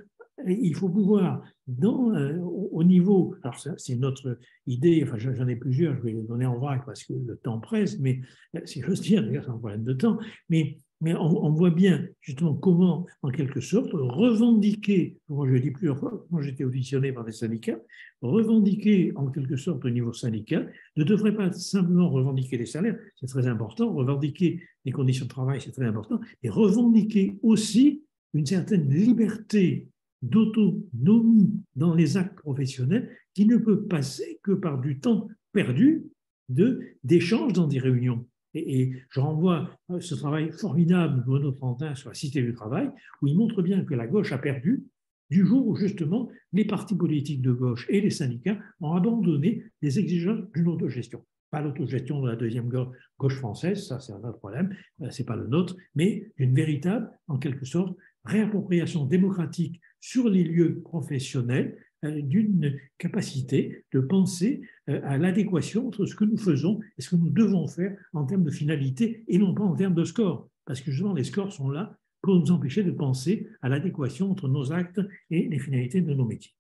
il faut pouvoir, au niveau, alors c'est notre idée, enfin j'en ai plusieurs, je vais les donner en vrac parce que le temps presse, mais si j'ose dire, d'ailleurs c'est un problème de temps, mais on voit bien justement comment, en quelque sorte, revendiquer, moi je l'ai dit plusieurs fois, quand j'étais auditionné par des syndicats, revendiquer en quelque sorte au niveau syndical ne devrait pas simplement revendiquer les salaires, c'est très important, revendiquer les conditions de travail, c'est très important, et revendiquer aussi une certaine liberté d'autonomie dans les actes professionnels qui ne peut passer que par du temps perdu d'échanges dans des réunions. Et je renvoie ce travail formidable de Bruno Trentin sur la Cité du travail, où il montre bien que la gauche a perdu du jour où justement les partis politiques de gauche et les syndicats ont abandonné les exigences d'une autogestion. Pas l'autogestion de la deuxième gauche française, ça c'est un autre problème, c'est pas le nôtre, mais une véritable, en quelque sorte, réappropriation démocratique sur les lieux professionnels d'une capacité de penser à l'adéquation entre ce que nous faisons et ce que nous devons faire en termes de finalité et non pas en termes de score. Parce que justement, les scores sont là pour nous empêcher de penser à l'adéquation entre nos actes et les finalités de nos métiers.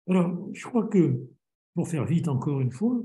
Alors, je crois que, pour faire vite encore une fois,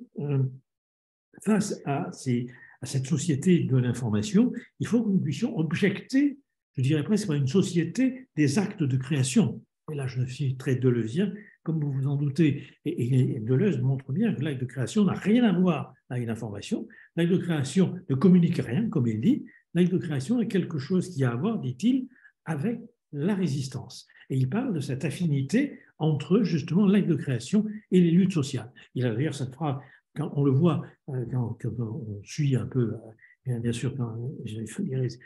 face à cette société de l'information, il faut que nous puissions objecter, je dirais presque, à une société des actes de création. Et là, je suis très deleuzien, comme vous vous en doutez, et Deleuze montre bien que l'acte de création n'a rien à voir avec l'information. L'acte de création ne communique rien, comme il dit. L'acte de création est quelque chose qui a à voir, dit-il, avec la résistance. Et il parle de cette affinité entre justement l'acte de création et les luttes sociales. Il a d'ailleurs cette phrase, quand on le voit, quand on suit un peu, bien sûr, quand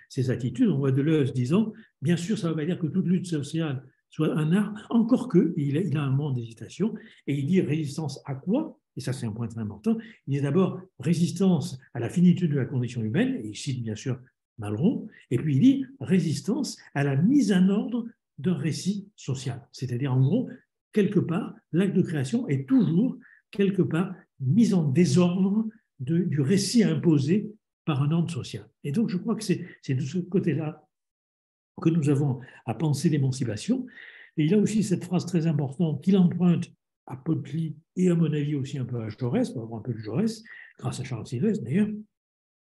ses attitudes, on voit Deleuze disant, bien sûr, ça ne veut pas dire que toute lutte sociale soit un art, encore que, il a un moment d'hésitation, et il dit résistance à quoi? Et ça, c'est un point très important. Il dit d'abord résistance à la finitude de la condition humaine, et il cite bien sûr Malraux, et puis il dit résistance à la mise en ordre d'un récit social. C'est-à-dire, en gros, quelque part, l'acte de création est toujours, quelque part, mise en désordre du récit imposé par un ordre social. Et donc, je crois que c'est de ce côté-là que nous avons à penser l'émancipation. Et il a aussi cette phrase très importante qu'il emprunte à Paul Klee et à mon avis aussi un peu à Jaurès, pour avoir un peu de Jaurès, grâce à Charles Sylvestre d'ailleurs,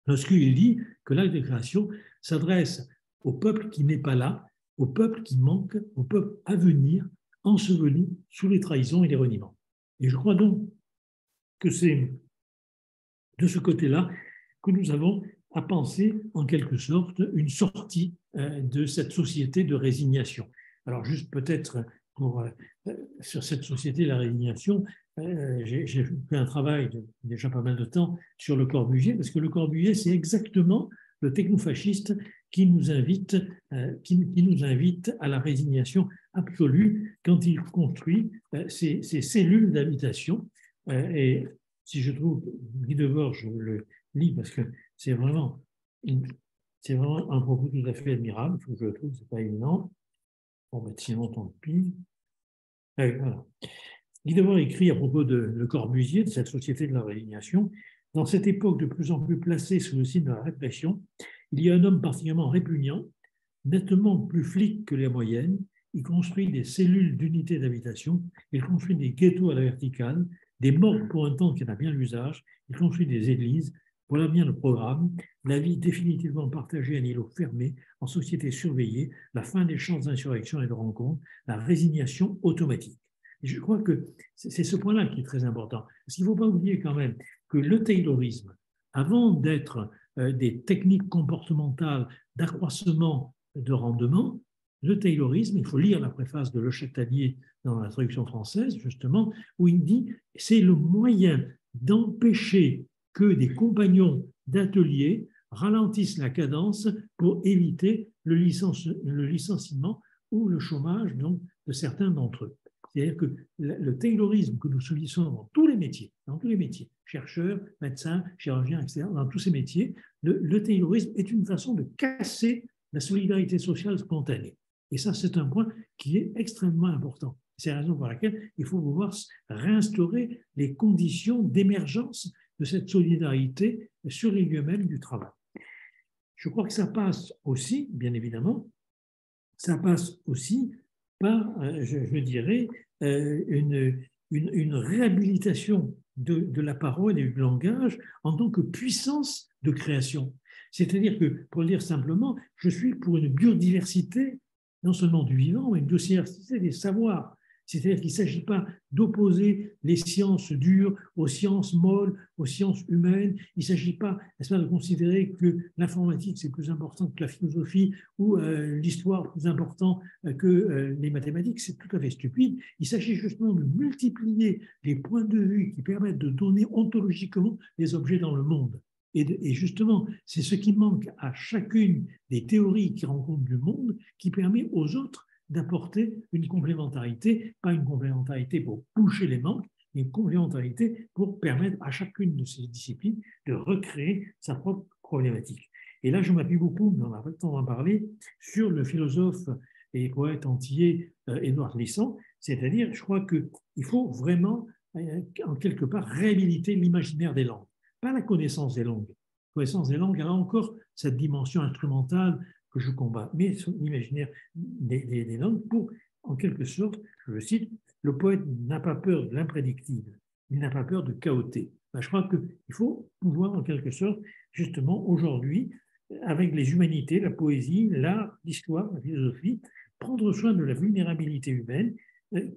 lorsqu'il dit que l'acte de création s'adresse au peuple qui n'est pas là, au peuple qui manque, au peuple à venir, enseveli sous les trahisons et les reniements. Et je crois donc que c'est de ce côté-là que nous avons à penser en quelque sorte une sortie de cette société de résignation. Alors juste peut-être sur cette société de la résignation, j'ai fait un travail de déjà pas mal de temps sur Le Corbusier, parce que Le Corbusier, c'est exactement le technofasciste qui nous invite à la résignation absolue quand il construit ces cellules d'habitation. Et si je trouve Guy Debord, je le lis parce que c'est vraiment un propos tout à fait admirable, il faut que je le trouve, c'est pas évident. Bon, ben, sinon, tant pis. Voilà. Guy Debord écrit à propos de Le Corbusier, de cette société de la résignation. Dans cette époque de plus en plus placée sous le signe de la répression, il y a un homme particulièrement répugnant, nettement plus flic que les moyennes. Il construit des cellules d'unités d'habitation, il construit des ghettos à la verticale, des morgues pour un temps qui en a bien l'usage, il construit des églises. Voilà bien le programme, la vie définitivement partagée à un îlot fermé, en société surveillée, la fin des chances d'insurrection et de rencontres, la résignation automatique. Et je crois que c'est ce point-là qui est très important. Parce qu'il ne faut pas oublier quand même que le taylorisme, avant d'être des techniques comportementales d'accroissement de rendement, le taylorisme, il faut lire la préface de Le Chatelier dans la traduction française, justement, où il dit c'est le moyen d'empêcher que des compagnons d'atelier ralentissent la cadence pour éviter le licenciement ou le chômage donc, de certains d'entre eux. C'est-à-dire que le taylorisme que nous sollicitons dans tous les métiers, chercheurs, médecins, chirurgiens, etc., dans tous ces métiers, le taylorisme est une façon de casser la solidarité sociale spontanée. Et ça, c'est un point qui est extrêmement important. C'est la raison pour laquelle il faut pouvoir réinstaurer les conditions d'émergence de cette solidarité sur les lieux mêmes du travail. Je crois que ça passe aussi, bien évidemment, ça passe aussi par, je dirais, une réhabilitation de la parole et du langage en tant que puissance de création. C'est-à-dire que, pour le dire simplement, je suis pour une biodiversité, non seulement du vivant, mais une biodiversité des savoirs. C'est-à-dire qu'il ne s'agit pas d'opposer les sciences dures aux sciences molles, aux sciences humaines. Il ne s'agit pas, de considérer que l'informatique, c'est plus important que la philosophie ou l'histoire plus important que les mathématiques. C'est tout à fait stupide. Il s'agit justement de multiplier les points de vue qui permettent de donner ontologiquement les objets dans le monde. Et justement, c'est ce qui manque à chacune des théories qui rencontrent du monde qui permet aux autres d'apporter une complémentarité, pas une complémentarité pour boucher les manques, mais une complémentarité pour permettre à chacune de ces disciplines de recréer sa propre problématique. Et là, je m'appuie beaucoup, on n'a pas le temps d'en parler, sur le philosophe et poète antillais Édouard Glissant, c'est-à-dire, je crois qu'il faut vraiment, en quelque part, réhabiliter l'imaginaire des langues, pas la connaissance des langues. La connaissance des langues a encore cette dimension instrumentale que je combats, mais sur l'imaginaire des langues pour, en quelque sorte, je le cite, le poète n'a pas peur de l'imprédictible, il n'a pas peur de chaoter. Ben, je crois qu'il faut pouvoir, en quelque sorte, justement, aujourd'hui, avec les humanités, la poésie, l'art, l'histoire, la philosophie, prendre soin de la vulnérabilité humaine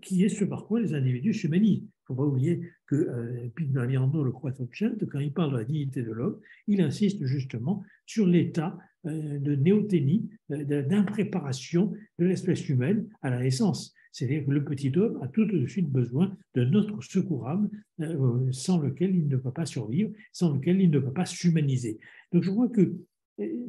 qui est ce par quoi les individus s'humanisent. Il ne faut pas oublier que Pignaliando, le Quattrocento, quand il parle de la dignité de l'homme, il insiste justement sur l'état de néothénie, d'impréparation de l'espèce humaine à la naissance. C'est-à-dire que le petit homme a tout de suite besoin de notre secours âme, sans lequel il ne peut pas survivre, sans lequel il ne peut pas s'humaniser. Donc je crois que,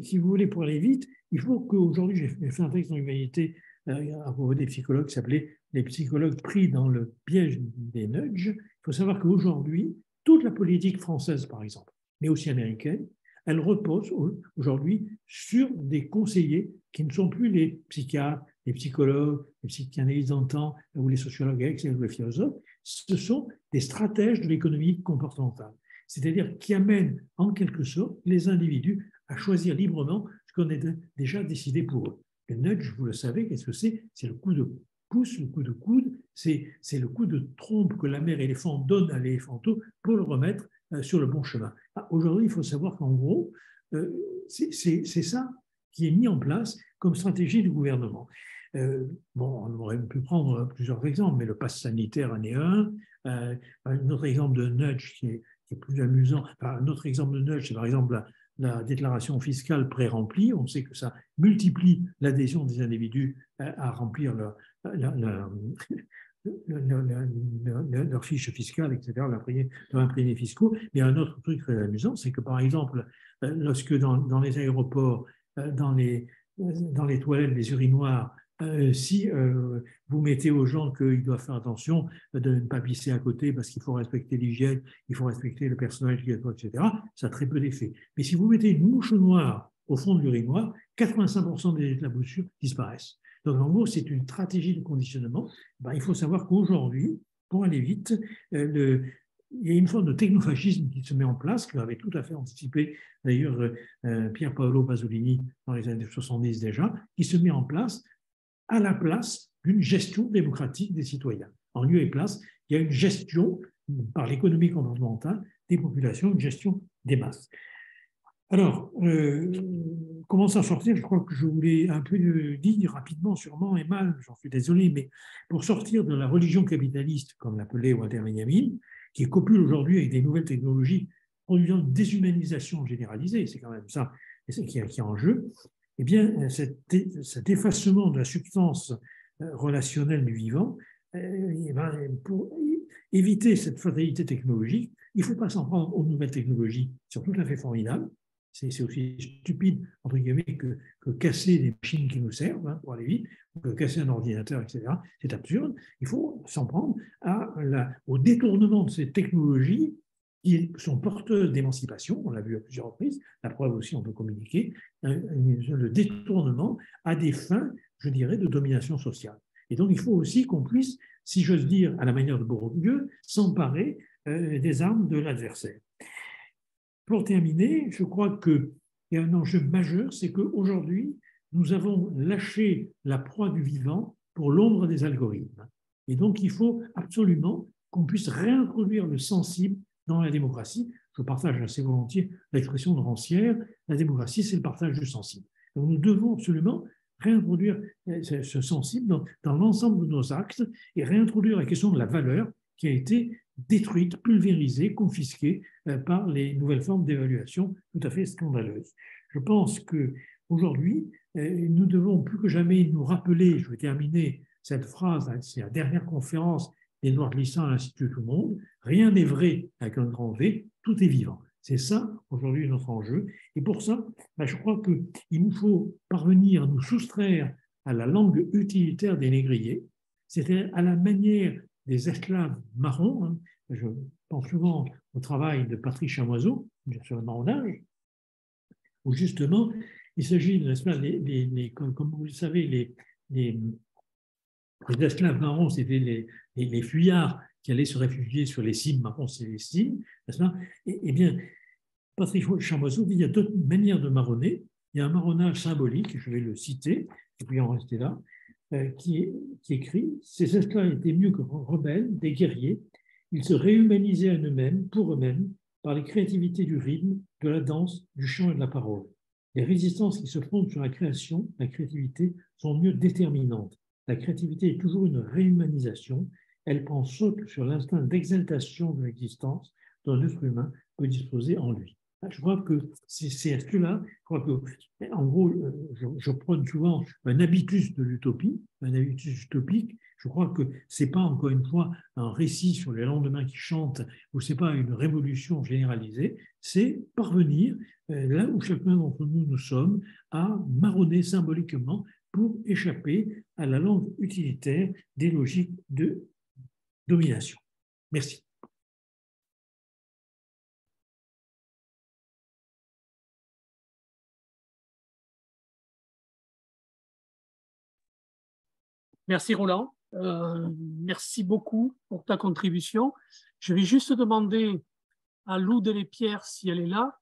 si vous voulez, pour aller vite, il faut qu'aujourd'hui, j'ai fait un texte dans l'humanité à propos des psychologues qui s'appelait Les psychologues pris dans le piège des nudges. Il faut savoir qu'aujourd'hui, toute la politique française, par exemple, mais aussi américaine, elle repose aujourd'hui sur des conseillers qui ne sont plus les psychiatres, les psychologues, les psychanalystes d'antan ou les sociologues ou les philosophes. Ce sont des stratèges de l'économie comportementale, c'est-à-dire qui amènent en quelque sorte les individus à choisir librement ce qu'on a déjà décidé pour eux. Le nudge, vous le savez, qu'est-ce que c'est? C'est le coup de pouce, le coup de coude, c'est le coup de trompe que la mère éléphant donne à l'éléphanteau pour le remettre sur le bon chemin. Aujourd'hui, il faut savoir qu'en gros, c'est ça qui est mis en place comme stratégie du gouvernement. Bon, on aurait pu prendre plusieurs exemples, mais le pass sanitaire en est un. Un autre exemple de nudge qui est plus amusant, un autre exemple de nudge, c'est par exemple la déclaration fiscale pré-remplie. On sait que ça multiplie l'adhésion des individus à remplir leur fiche fiscale, etc., leur imprimés fiscaux. Mais un autre truc très amusant, c'est que par exemple, lorsque dans les aéroports, dans les toilettes, les urinoirs, si vous mettez aux gens qu'ils doivent faire attention de ne pas pisser à côté parce qu'il faut respecter l'hygiène, il faut respecter le personnel, etc., ça a très peu d'effet. Mais si vous mettez une mouche noire au fond de l'urinoir, 85% des éclaboussures disparaissent. Donc en gros, c'est une stratégie de conditionnement. Ben, il faut savoir qu'aujourd'hui, pour aller vite, il y a une forme de technofascisme qui se met en place, que avait tout à fait anticipé d'ailleurs Pier Paolo Pasolini dans les années 70 déjà, qui se met en place à la place d'une gestion démocratique des citoyens. En lieu et place, il y a une gestion par l'économie comportementale des populations, une gestion des masses. Alors, comment s'en sortir? Je crois que je vous l'ai un peu dit rapidement, sûrement, et mal, j'en suis désolé, mais pour sortir de la religion capitaliste, comme l'appelait Walter Benjamin, qui copule aujourd'hui avec des nouvelles technologies produisant une déshumanisation généralisée, c'est quand même ça qui est en jeu, eh bien, cet effacement de la substance relationnelle du vivant, pour éviter cette fatalité technologique, il ne faut pas s'en prendre aux nouvelles technologies, qui sont tout à fait formidables. C'est aussi stupide, entre guillemets, que casser des machines qui nous servent pour aller vite, que casser un ordinateur, etc. C'est absurde. Il faut s'en prendre au détournement de ces technologies qui sont porteuses d'émancipation, on l'a vu à plusieurs reprises, la preuve aussi on peut communiquer, le détournement à des fins, je dirais, de domination sociale. Et donc il faut aussi qu'on puisse, si j'ose dire, à la manière de Bourdieu, s'emparer des armes de l'adversaire. Pour terminer, je crois qu'il y a un enjeu majeur, c'est qu'aujourd'hui, nous avons lâché la proie du vivant pour l'ombre des algorithmes. Et donc il faut absolument qu'on puisse réintroduire le sensible dans la démocratie. Je partage assez volontiers l'expression de Rancière, la démocratie, c'est le partage du sensible. Donc nous devons absolument réintroduire ce sensible dans l'ensemble de nos axes et réintroduire la question de la valeur qui a été détruite, pulvérisée, confisquée par les nouvelles formes d'évaluation tout à fait scandaleuses. Je pense qu'aujourd'hui, nous devons plus que jamais nous rappeler, je vais terminer cette phrase, c'est la dernière conférence d'Édouard Glissant à l'Institut Tout le Monde, rien n'est vrai avec un grand V, tout est vivant. C'est ça, aujourd'hui, notre enjeu. Et pour ça, je crois qu'il nous faut parvenir à nous soustraire à la langue utilitaire des négriers, c'est-à-dire à la manière des esclaves marrons. Je pense souvent au travail de Patrice Chamoiseau, sur le marronnage, où justement, il s'agit, n'est-ce pas, comme vous le savez, les esclaves marrons, c'était les fuyards qui allaient se réfugier sur les cimes marrons, c'est les cimes, n'est-ce pas? Eh bien, Patrick Chamoiseau dit qu'il y a d'autres manières de marronner. Il y a un marronnage symbolique, je vais le citer, et puis en rester là, qui écrit « Ces esclaves étaient mieux que rebelles, des guerriers. Ils se réhumanisaient à eux-mêmes, pour eux-mêmes, par les créativités du rythme, de la danse, du chant et de la parole. Les résistances qui se fondent sur la création, la créativité, sont mieux déterminantes. la créativité est toujours une réhumanisation. Elle prend saute sur l'instinct d'exaltation de l'existence dont l'être humain peut disposer en lui. Je crois que c'est à cela, je crois que, en gros, je prône souvent un habitus de l'utopie, un habitus utopique. Je crois que ce n'est pas, encore une fois, un récit sur les lendemains qui chantent, ou ce n'est pas une révolution généralisée, c'est parvenir, là où chacun d'entre nous nous sommes, à marronner symboliquement pour échapper à la langue utilitaire des logiques de domination. Merci. Merci Roland. Merci beaucoup pour ta contribution. Je vais juste demander à Lou Delépierre, si elle est là,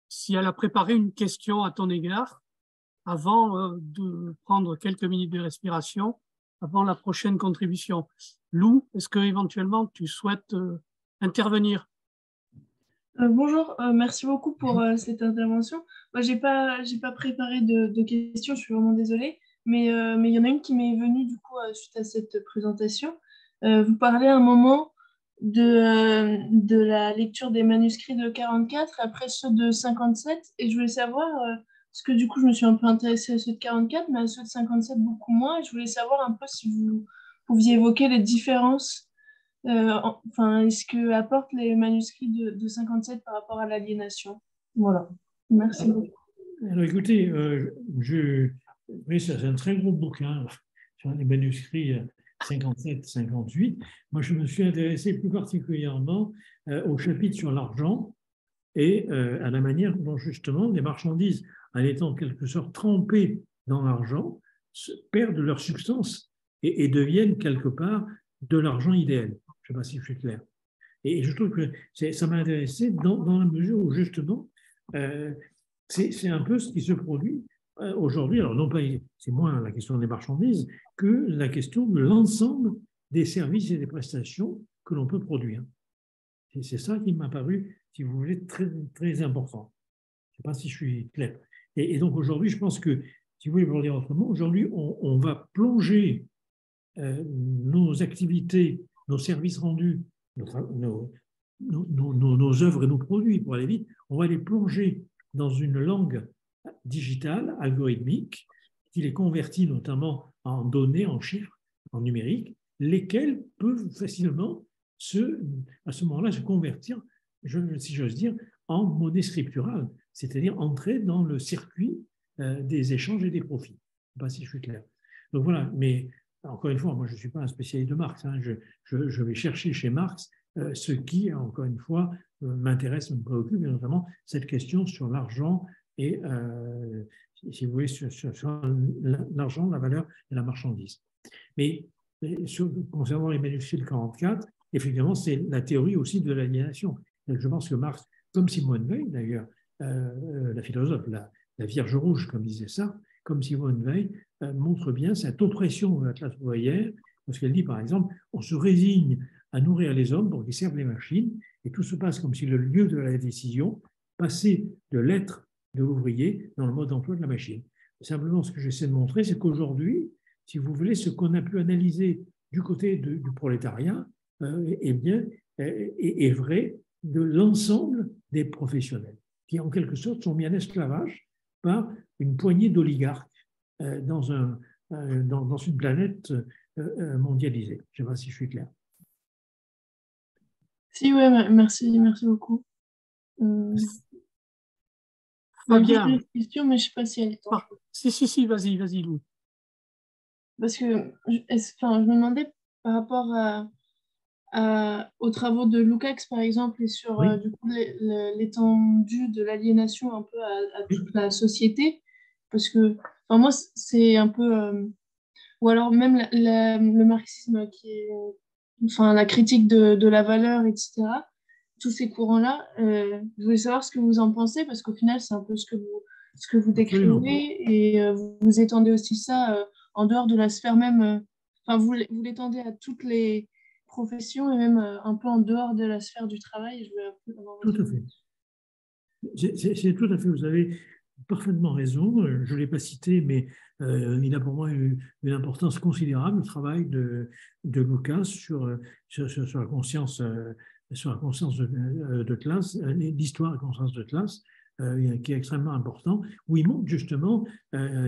si elle a préparé une question à ton égard avant de prendre quelques minutes de respiration avant la prochaine contribution. Lou, est-ce que éventuellement tu souhaites intervenir? Bonjour, merci beaucoup pour cette intervention. Moi, j'ai pas préparé de questions, je suis vraiment désolée, mais il y en a une qui m'est venue du coup suite à cette présentation. Vous parlez à un moment de la lecture des manuscrits de 44 après ceux de 57, et je voulais savoir, parce que du coup je me suis un peu intéressée à ceux de 44, mais à ceux de 57 beaucoup moins, et je voulais savoir un peu si vous pouviez évoquer les différences. Enfin, est-ce que apportent les manuscrits de 57 par rapport à l'aliénation? Voilà. Merci beaucoup. Alors écoutez, oui, c'est un très gros bouquin sur les manuscrits 57-58. Moi, je me suis intéressé plus particulièrement au chapitre sur l'argent et à la manière dont justement les marchandises, en étant en quelque sorte trempées dans l'argent, perdent leur substance et deviennent quelque part de l'argent idéal. Je ne sais pas si je suis clair. Et je trouve que ça m'a intéressé dans la mesure où justement, c'est un peu ce qui se produit aujourd'hui. Alors non pas, c'est moins la question des marchandises que la question de l'ensemble des services et des prestations que l'on peut produire. Et c'est ça qui m'a paru, si vous voulez, très, très important. Je ne sais pas si je suis clair. Et donc aujourd'hui, je pense que, si vous voulez pour le dire autrement, aujourd'hui, on va plonger nos activités, nos services rendus, nos œuvres et nos produits, pour aller vite, on va les plonger dans une langue digitale, algorithmique, qui les convertit notamment en données, en chiffres, en numérique, lesquels peuvent facilement, à ce moment-là, se convertir, si j'ose dire, en monnaie scripturale, c'est-à-dire entrer dans le circuit des échanges et des profits. Je ne sais pas si je suis clair. Donc voilà, mais encore une fois, moi je ne suis pas un spécialiste de Marx, hein. Je vais chercher chez Marx ce qui, encore une fois, m'intéresse, me préoccupe, et notamment cette question sur l'argent et, si vous voulez, sur l'argent, la valeur et la marchandise. Mais concernant les manuscrits de 44, effectivement, c'est la théorie aussi de l'aliénation. Je pense que Marx, comme Simone Weil d'ailleurs, la philosophe, la Vierge rouge, comme disait ça, comme Simone Weil, montre bien cette oppression de la classe ouvrière, parce qu'elle dit, par exemple, on se résigne à nourrir les hommes pour qu'ils servent les machines, et tout se passe comme si le lieu de la décision passait de l'être de l'ouvrier dans le mode d'emploi de la machine. Simplement, ce que j'essaie de montrer, c'est qu'aujourd'hui, si vous voulez, ce qu'on a pu analyser du côté du prolétariat, eh bien, est vrai de l'ensemble des professionnels, qui en quelque sorte sont mis en esclavage par une poignée d'oligarques dans une planète mondialisée. Je ne sais pas si je suis clair. Si, ouais, merci beaucoup. Fabien. J'ai une question, mais je ne sais pas si elle est temps. Si, vas-y, Lou. Parce que je me demandais par rapport aux travaux de Lukács, par exemple, et sur Oui. du coup, l'étendue de l'aliénation un peu à toute la société. Parce que moi, c'est un peu... ou alors même le marxisme qui est... Enfin, la critique de la valeur, etc. Tous ces courants-là. Je voulais savoir ce que vous en pensez, parce qu'au final, c'est un peu ce que vous décrivez, et vous étendez aussi ça en dehors de la sphère même. Enfin, vous l'étendez à toutes les professions, et même un peu en dehors de la sphère du travail. Je veux un peu avoir tout à fait. C'est tout à fait. Vous avez parfaitement raison. Je ne l'ai pas cité, mais il a pour moi une importance considérable, le travail de Lucas sur la conscience, de classe, l'histoire et la conscience de classe, qui est extrêmement important, où il montre justement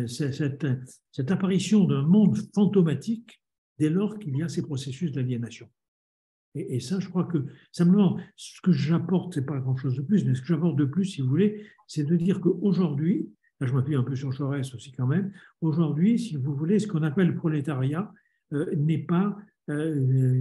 cette apparition d'un monde fantomatique dès lors qu'il y a ces processus d'aliénation. Et ça, je crois que simplement, ce que j'apporte, ce n'est pas grand-chose de plus, mais ce que j'apporte de plus, si vous voulez, c'est de dire qu'aujourd'hui, là je m'appuie un peu sur Jaurès aussi quand même, aujourd'hui, si vous voulez, ce qu'on appelle le prolétariat n'est pas,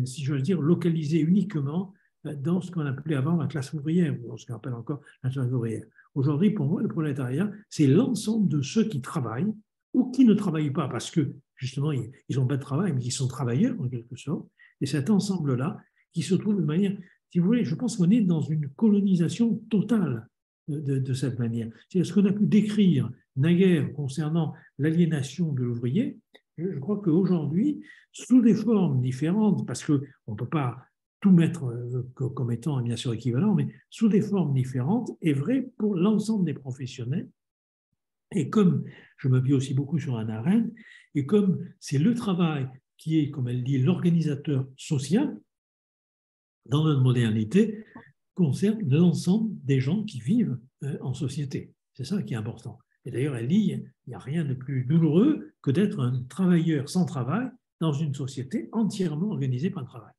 si j'ose dire, localisé uniquement dans ce qu'on appelait avant la classe ouvrière, ou ce qu'on appelle encore la classe ouvrière. Aujourd'hui, pour moi, le prolétariat, c'est l'ensemble de ceux qui travaillent ou qui ne travaillent pas parce que, justement, ils n'ont pas de travail, mais qui sont travailleurs, en quelque sorte. Et cet ensemble-là, qui se trouve de manière, si vous voulez, je pense qu'on est dans une colonisation totale de cette manière. C'est ce qu'on a pu décrire naguère concernant l'aliénation de l'ouvrier. Je crois qu'aujourd'hui, sous des formes différentes, parce qu'on ne peut pas tout mettre comme étant bien sûr équivalent, mais sous des formes différentes, est vrai pour l'ensemble des professionnels. Et comme je m'appuie aussi beaucoup sur Hannah Arendt, et comme c'est le travail qui est, comme elle dit, l'organisateur social, dans notre modernité, concerne l'ensemble des gens qui vivent en société. C'est ça qui est important. Et d'ailleurs, elle dit, il n'y a rien de plus douloureux que d'être un travailleur sans travail dans une société entièrement organisée par le travail.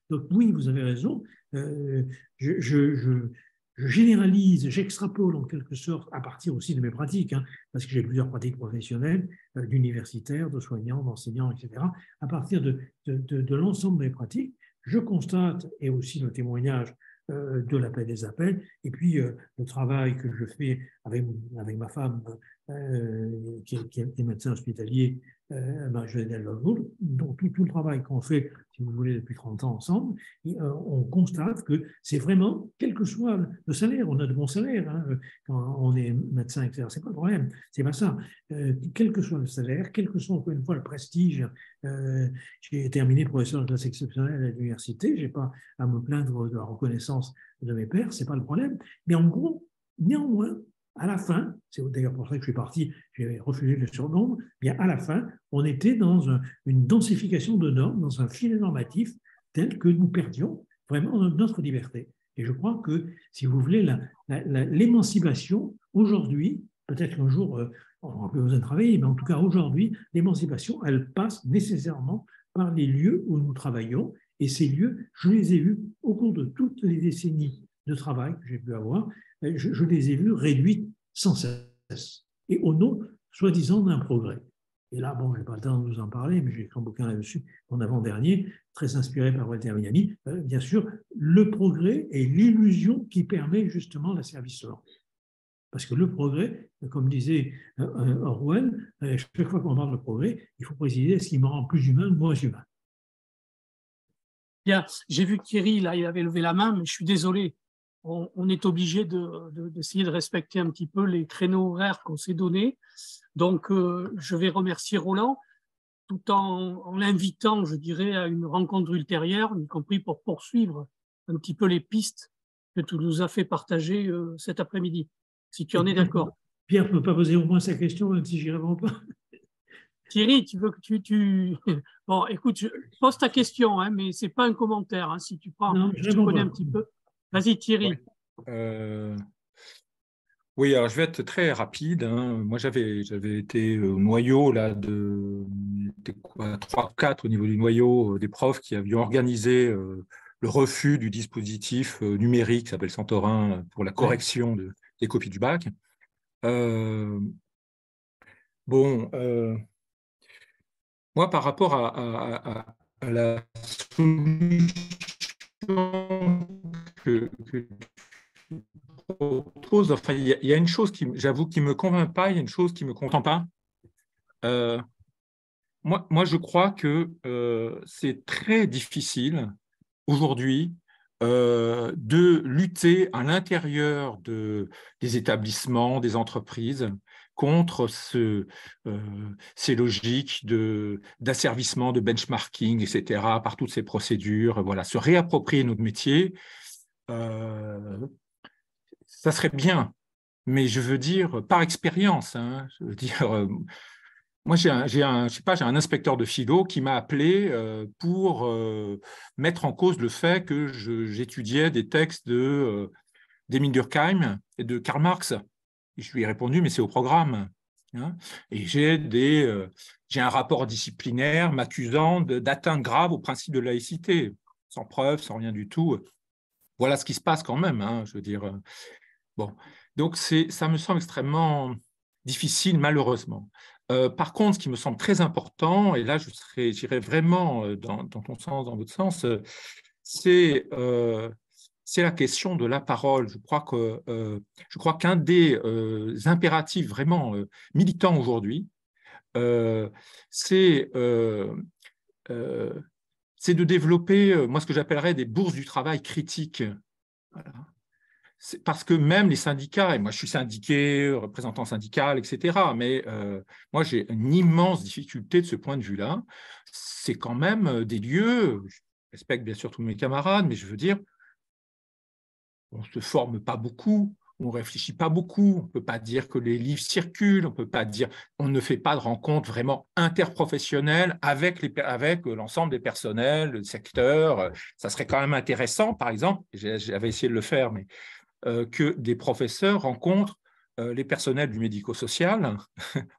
Donc oui, vous avez raison, je généralise, j'extrapole en quelque sorte à partir aussi de mes pratiques, parce que j'ai plusieurs pratiques professionnelles, d'universitaires, de soignants, d'enseignants, etc. À partir de l'ensemble de mes pratiques, je constate, et aussi le témoignage de l'appel des appels, et puis le travail que je fais avec ma femme, qui est médecin hospitalier, Marie-Josée Lovegood, donc tout le travail qu'on fait, si vous voulez, depuis 30 ans ensemble, on constate que c'est vraiment, quel que soit le salaire, on a de bons salaires quand on est médecin, etc. C'est pas le problème, c'est pas ça. Quel que soit le salaire, quel que soit encore une fois le prestige, j'ai terminé professeur de classe exceptionnelle à l'université, j'ai pas à me plaindre de la reconnaissance de mes pairs, c'est pas le problème. Mais en gros, néanmoins, à la fin, c'est d'ailleurs pour ça que je suis parti, j'ai refusé le surnombre, bien à la fin, on était dans une densification de normes, dans un filet normatif tel que nous perdions vraiment notre liberté. Et je crois que, si vous voulez, l'émancipation, aujourd'hui, peut-être qu'un jour, on n'aura plus besoin de travailler, mais en tout cas aujourd'hui, l'émancipation, elle passe nécessairement par les lieux où nous travaillons. Et ces lieux, je les ai vus au cours de toutes les décennies de travail que j'ai pu avoir, je les ai vus réduites sans cesse, et au nom, soi-disant, d'un progrès. Et là, bon, je n'ai pas le temps de vous en parler, mais j'ai écrit un bouquin là-dessus, mon avant-dernier, très inspiré par Walter Benjamin. Bien sûr, le progrès est l'illusion qui permet justement l'asservissement. Parce que le progrès, comme disait Orwell, chaque fois qu'on parle de progrès, il faut préciser ce qui me rend plus humain ou moins humain. Bien, j'ai vu que Thierry, là, il avait levé la main, mais je suis désolé. On est obligé d'essayer de respecter un petit peu les créneaux horaires qu'on s'est donnés. Donc, je vais remercier Roland, tout en l'invitant, je dirais, à une rencontre ultérieure, y compris pour poursuivre un petit peu les pistes que tu nous as fait partager cet après-midi, si tu en es d'accord. Pierre ne peut pas poser au moins sa question, même si j'y réponds pas. Thierry, tu veux que tu... Bon, écoute, pose ta question, mais ce n'est pas un commentaire, si tu prends, non, je connais un petit peu. Vas-y, Thierry. Oui, alors je vais être très rapide. Moi, j'avais été au noyau là, de 3-4 au niveau du noyau des profs qui avaient organisé le refus du dispositif numérique qui s'appelle Santorin pour la correction des copies du bac. Moi, par rapport à la solution que propose, enfin, il y a une chose qui, j'avoue, qui me convainc pas, il y a une chose qui me convainc pas. Moi, je crois que c'est très difficile aujourd'hui de lutter à l'intérieur des établissements, des entreprises, contre ces logiques d'asservissement, de benchmarking, etc., par toutes ces procédures. Voilà, se réapproprier notre métier. Ça serait bien, mais je veux dire par expérience. Hein, je veux dire, moi, j'ai un inspecteur de philo qui m'a appelé pour mettre en cause le fait que j'étudiais des textes d'Émile Durkheim et de Karl Marx. Et je lui ai répondu, mais c'est au programme. Hein, et j'ai un rapport disciplinaire m'accusant d'atteinte grave au principe de laïcité, sans preuve, sans rien du tout. Voilà ce qui se passe quand même. Hein, je veux dire, bon. Donc, ça me semble extrêmement difficile, malheureusement. Par contre, ce qui me semble très important, et là, j'irai vraiment dans ton sens, dans votre sens, c'est la question de la parole. Je crois qu'un des impératifs vraiment militants aujourd'hui, c'est de développer, moi, ce que j'appellerais des bourses du travail critiques. Voilà. Parce que même les syndicats, et moi je suis syndiqué, représentant syndical, etc., mais moi j'ai une immense difficulté de ce point de vue-là. C'est quand même des lieux, je respecte bien sûr tous mes camarades, mais je veux dire, on ne se forme pas beaucoup, on ne réfléchit pas beaucoup, on ne peut pas dire que les livres circulent, on ne fait pas de rencontres vraiment interprofessionnelles avec l'ensemble des personnels, le secteur. Ça serait quand même intéressant, par exemple, j'avais essayé de le faire, mais que des professeurs rencontrent les personnels du médico-social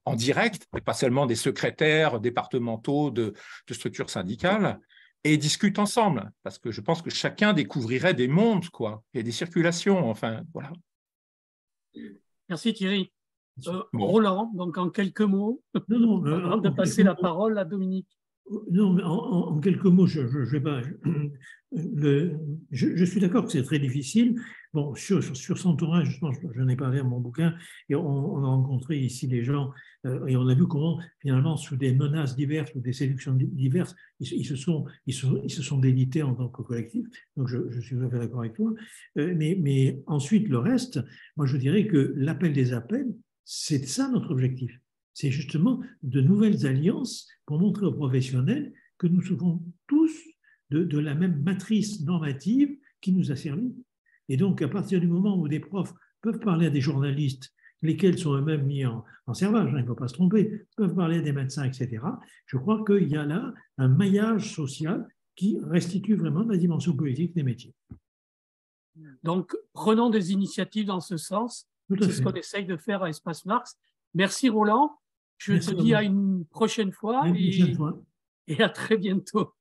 en direct, et pas seulement des secrétaires départementaux de structures syndicales, et discutent ensemble, parce que je pense que chacun découvrirait des mondes, quoi, et des circulations, enfin, voilà. Merci Thierry. Bon. Roland, donc en quelques mots, avant de passer la parole à Dominique. Non, mais en quelques mots, je vais pas. Je suis d'accord que c'est très difficile. Bon, sur son tournage, justement, j'en ai parlé à mon bouquin, et on a rencontré ici les gens, et on a vu comment, finalement, sous des menaces diverses ou des séductions diverses, ils se sont délités en tant que collectif. Donc, je suis tout à fait d'accord avec toi. Mais ensuite, le reste, moi, je dirais que l'appel des appels, c'est ça notre objectif. C'est justement de nouvelles alliances pour montrer aux professionnels que nous souffrons tous de la même matrice normative qui nous a servi. Et donc, à partir du moment où des profs peuvent parler à des journalistes, lesquels sont eux-mêmes mis en servage, il ne faut pas se tromper, peuvent parler à des médecins, etc., je crois qu'il y a là un maillage social qui restitue vraiment la dimension politique des métiers. Donc, prenons des initiatives dans ce sens. C'est ce qu'on essaye de faire à Espace Marx. Merci Roland. Je te dis à une prochaine fois et à très bientôt.